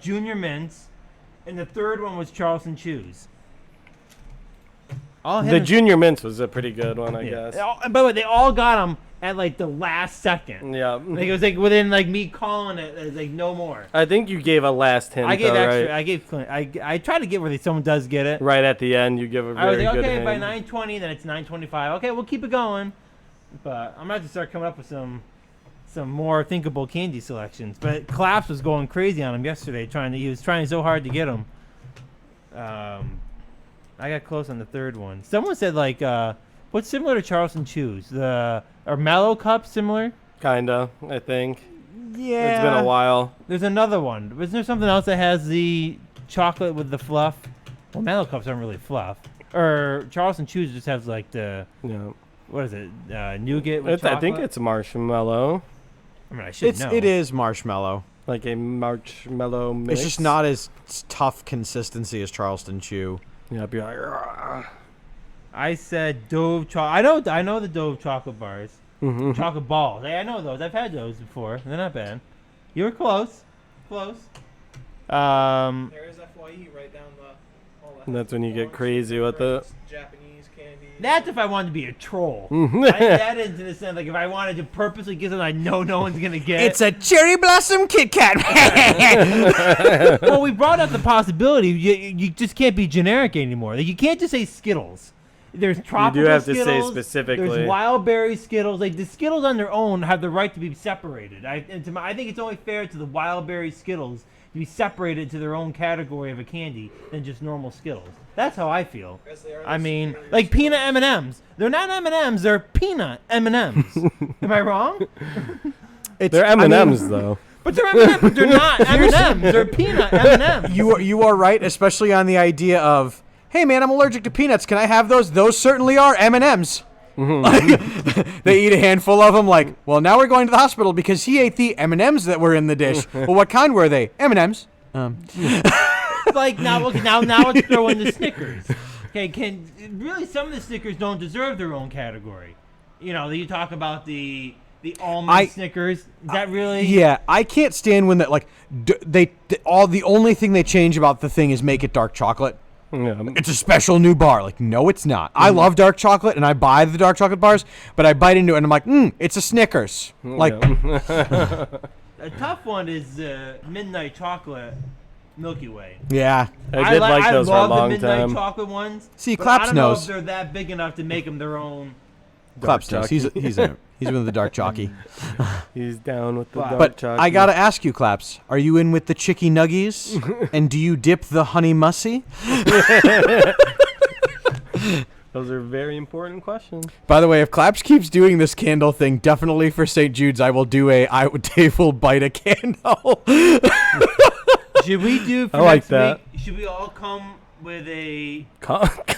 Junior Mints, and the third one was Charleston Chews. All The hidden- Junior Mints was a pretty good one, I yeah. guess. And by the way, they all got them at like the last second. Yeah. Like it was like within like me calling it, it was like no more. I think you gave a last hint. I gave though, extra. Right? I gave. I try to get where someone does get it. Right at the end, you give a I was very like, good okay, hint. by 9:20, then it's 9:25. Okay, we'll keep it going. But I'm gonna have to start coming up with some some more thinkable candy selections. But Claps was going crazy on him yesterday. He was trying so hard to get him. I got close on the third one. Someone said like, what's similar to Charleston Chews? Are Mallow Cups similar? Kinda, I think. Yeah. It's been a while. There's another one. Isn't there something else that has the chocolate with the fluff? Well, Mallow Cups aren't really fluff. Or Charleston Chews just has like the, Yeah. what is it? Nougat with chocolate? I think it's marshmallow. I mean, I should know. It is marshmallow. Like a marshmallow mix. It's just not as tough consistency as Charleston Chew. Yeah, I'd be like, "Rah." I said Dove chocolate. I know the Dove chocolate bars. Mm-hmm. Chocolate balls. Hey, I know those. I've had those before. They're not bad. You were close. Close. There's FYE right down all that. And that's when you get orange crazy with it. fruits, Japanese candy. That's if I wanted to be a troll. Mm-hmm. That is in the sense like if I wanted to purposely get something I know no one's gonna get. It's a cherry blossom Kit Kat. Well, we brought up the possibility. You just can't be generic anymore. Like, you can't just say Skittles. There's tropical have to say Skittles, specifically. There's wild berry Skittles. Like, the Skittles on their own have the right to be separated. I think it's only fair to the wild berry Skittles to be separated to their own category of a candy than just normal Skittles. That's how I feel. As they are I the mean, superior like Skittles. peanut M&Ms. They're not M&Ms. They're peanut M&Ms. Am I wrong? They're M&Ms, though. But they're M&Ms. But they're not M&Ms. They're peanut M&Ms. You are right, especially on the idea of, hey man, I'm allergic to peanuts. Can I have those? Those certainly are M&Ms. They eat a handful of them. Like, well, now we're going to the hospital because he ate the M&Ms that were in the dish. Well, what kind were they? M&Ms. Like now let's throw in the Snickers. Okay, really some of the Snickers don't deserve their own category. You know, you talk about the almond Snickers. Is that really? Yeah, I can't stand when that like the only thing they change about the thing is make it dark chocolate. Yeah. It's a special new bar. Like, no, it's not. I love dark chocolate, and I buy the dark chocolate bars, but I bite into it, and I'm like, it's a Snickers. Like, Yeah. A tough one is Midnight Chocolate Milky Way. yeah. I did like those for a love long the Midnight time. Chocolate ones. See, but Claps I don't know knows. if they're that big enough to make them their own. Claps knows. He's in it. He's with the dark jockey. He's down with the But dark But chocolate. I gotta ask you, Claps, are you in with the chicky nuggies? And do you dip the honey mussy? Those are very important questions. By the way, if Claps keeps doing this candle thing, definitely for St. Jude's, Dave will bite a candle. Should we do for I like next that. week? Should we all come with a Cock.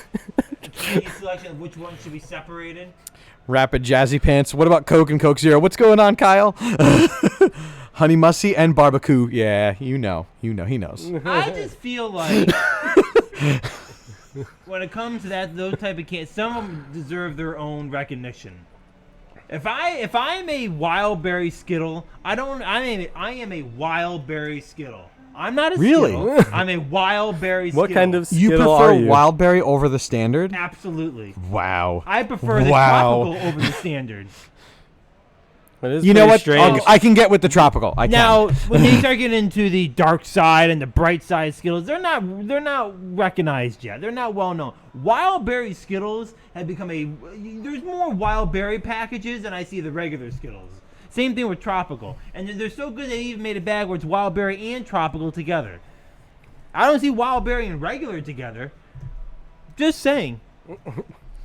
candy selection of which one should be separated? Rapid Jazzy Pants. What about Coke and Coke Zero? What's going on, Kyle? Honey Mussy and Barbecue. Yeah, you know, he knows. I just feel like when it comes to those type of candies, some of them deserve their own recognition. If I am a wild berry Skittle, I am a wild berry Skittle. I'm not a Really? Skittle. I'm a wild berry Skittle. What kind of You Skittle prefer are you? wild berry over the standard? Absolutely. Wow. I prefer the Wow. tropical over the standard. It is You know pretty what? strange. I can get with the tropical. I Now, can. when they start getting into the dark side and the bright side Skittles, they're not recognized yet. They're not well known. Wild berry Skittles have become there's more wild berry packages than I see the regular Skittles. Same thing with tropical. And they're so good they even made a bag where it's wild berry and tropical together. I don't see wild berry and regular together. Just saying.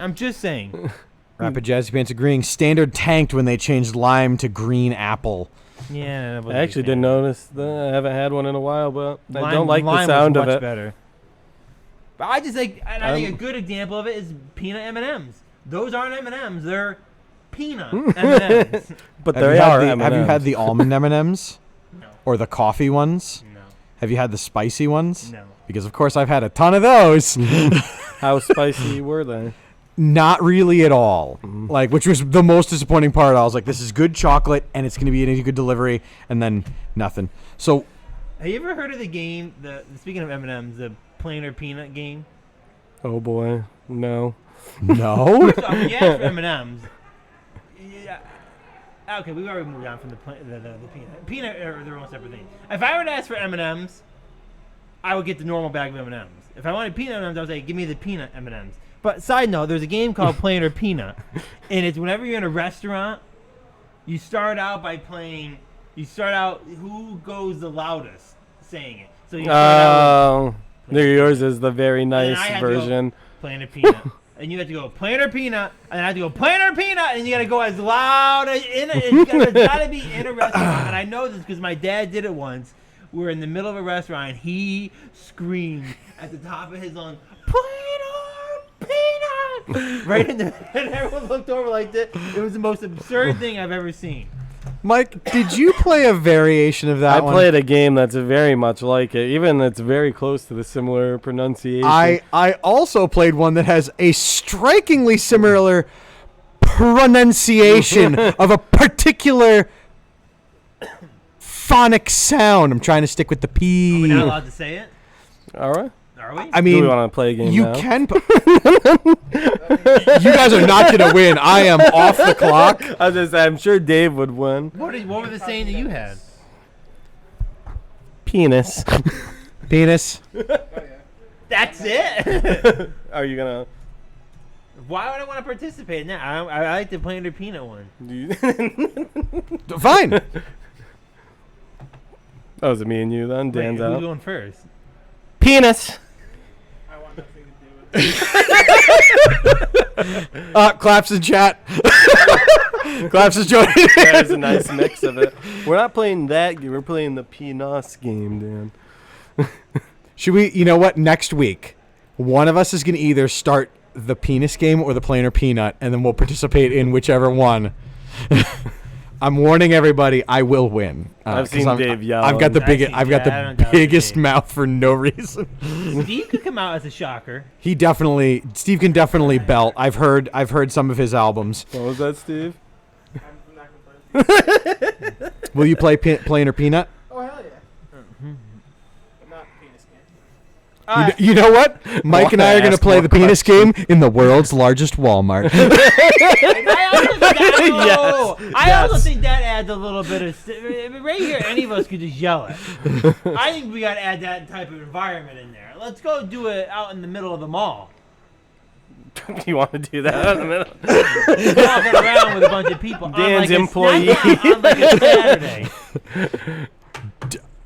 I'm just saying. Rapid Jazzy Pants agreeing. Standard tanked when they changed lime to green apple. Yeah, I actually didn't notice that. I haven't had one in a while, but I don't like the lime sound was of much it. Better. But I just think, and I think a good example of it is peanut M&Ms. Those aren't M&Ms; they're peanut M&Ms. But Have they you had are the- M&Ms. Have you had the almond M&Ms? No, Or the coffee ones? no, Have you had the spicy ones? no. Because of course I've had a ton of those. How spicy were they? Not really at all. Like, which was the most disappointing part. I was like, this is good chocolate and it's going to be a good delivery, and then nothing. So, Have you ever heard of the game? Speaking of M&Ms, the plain or peanut game. Oh boy, no. no. So when you ask for M&Ms, yeah. Okay, we've already moved on from the peanut. Peanut are their own separate thing. If I were to ask for M&Ms, I would get the normal bag of M&Ms. If I wanted peanut M&Ms, I would say, give me the peanut M&Ms. But side note, there's a game called Plain or Peanut, and it's whenever you're in a restaurant You start out by playing. You start out who goes the loudest saying it. So you start out with yours is the very then I nice had to go- version. Plain or peanut. And you have to go plain or peanut, and I have to go plain or peanut, and you got to go as loud as it's got to be in a restaurant. And I know this because my dad did it once. We were in the middle of a restaurant, and he screamed at the top of his lungs, plain or peanut, right in there, and everyone looked over like this. It was the most absurd thing I've ever seen. Mike, did you play a variation of that I one? played a game that's very much like it. Even it's very close to the similar pronunciation. I also played one that has a strikingly similar pronunciation of a particular phonic sound. I'm trying to stick with the P. We're not allowed to say it, All right. are we? I Do mean, we want to play a game you now? can. You guys are not going to win. I am off the clock. I'm sure Dave would win. What were the saying that you had? Penis. Penis. Oh yeah. That's it. Are you gonna? Why would I want to participate in that? I like the plain or peanut one. Do you Fine. Oh, is it me and you then? Wait, Dan's who's out. going first? Penis. I want nothing to do with it. Claps in chat. Claps is joining. That is a nice mix of it. We're not playing that game. We're playing the penis game, Dan. Should we? You know what? Next week, one of us is going to either start the penis game or the plain or peanut, and then we'll participate in whichever one. I'm warning everybody. I will win. I've 'cause seen Dave yell. I've got the I've biggest. seen I've got Dad, I don't the doubt biggest Dave. mouth for no reason. Steve could come out as a shocker. He definitely. Steve can definitely belt. I've heard some of his albums. What was that, Steve? I'm not gonna play. Will you play plain or peanut? Oh hell yeah. But not penis game. You know what? Mike and I are going to Ask play more the penis game in the world's largest Walmart. I also think that adds a little bit of. I mean, right here, any of us could just yell it. I think we got to add that type of environment in there. Let's go do it out in the middle of the mall. You want to do that in the middle? Walking around with a bunch of people. Dan's on employee. On like a Saturday.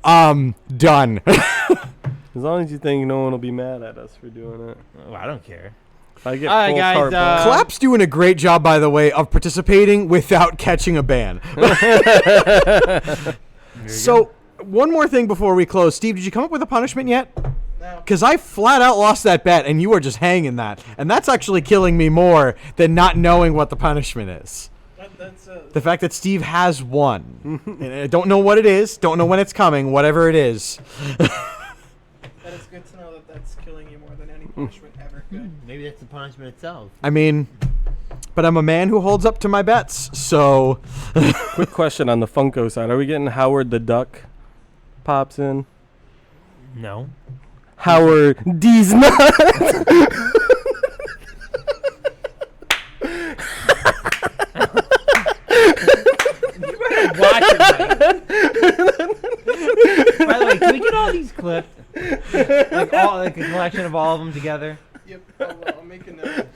Done. As long as you think no one will be mad at us for doing it. Oh, I don't care. If I get All right, full guys, carte blanche- Clap's doing a great job, by the way, of participating without catching a ban. So, one more thing before we close. Steve, did you come up with a punishment yet? No. Because I flat out lost that bet, and you are just hanging that. And that's actually killing me more than not knowing what the punishment is. That's The fact that Steve has won. And I don't know what it is, don't know when it's coming, whatever it is. that is good to know that that's killing you more than any punishment ever could. Maybe that's the punishment itself. I mean, but I'm a man who holds up to my bets, so... Quick question on the Funko side. Are we getting Howard the Duck pops in? No. Howard D's nuts. Watch it, Mike. By the way, can we get all these clipped? Like a collection of all of them together? Yep. I'll make a note.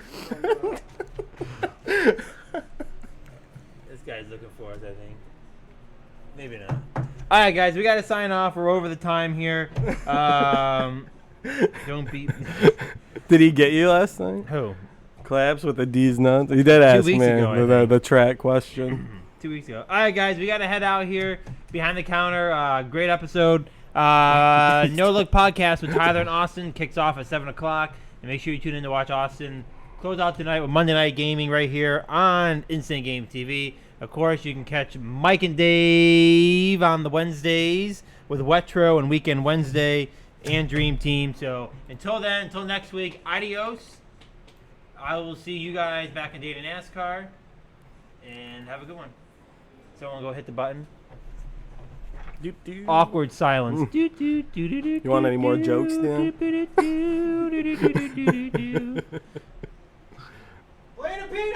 This guy's looking for us, I think. Maybe not. All right, guys, we got to sign off. We're over the time here. Don't beat me. Did he get you last night? Who? Claps with the D's nuts. He did ask weeks me ago, I the, think. the track question. 2 weeks ago. All right, guys, we got to head out here behind the counter. Great episode. No Look Podcast with Tyler and Austin kicks off at 7 o'clock. And make sure you tune in to watch Austin close out tonight with Monday Night Gaming right here on Instant Game TV. Of course, you can catch Mike and Dave on the Wednesdays with Wetro and Weekend Wednesday and Dream Team. So until then, until next week, adios. I will see you guys back in Data NASCAR. And have a good one. Someone go hit the button. Awkward silence. You want any more jokes, Dan? Later, Peter!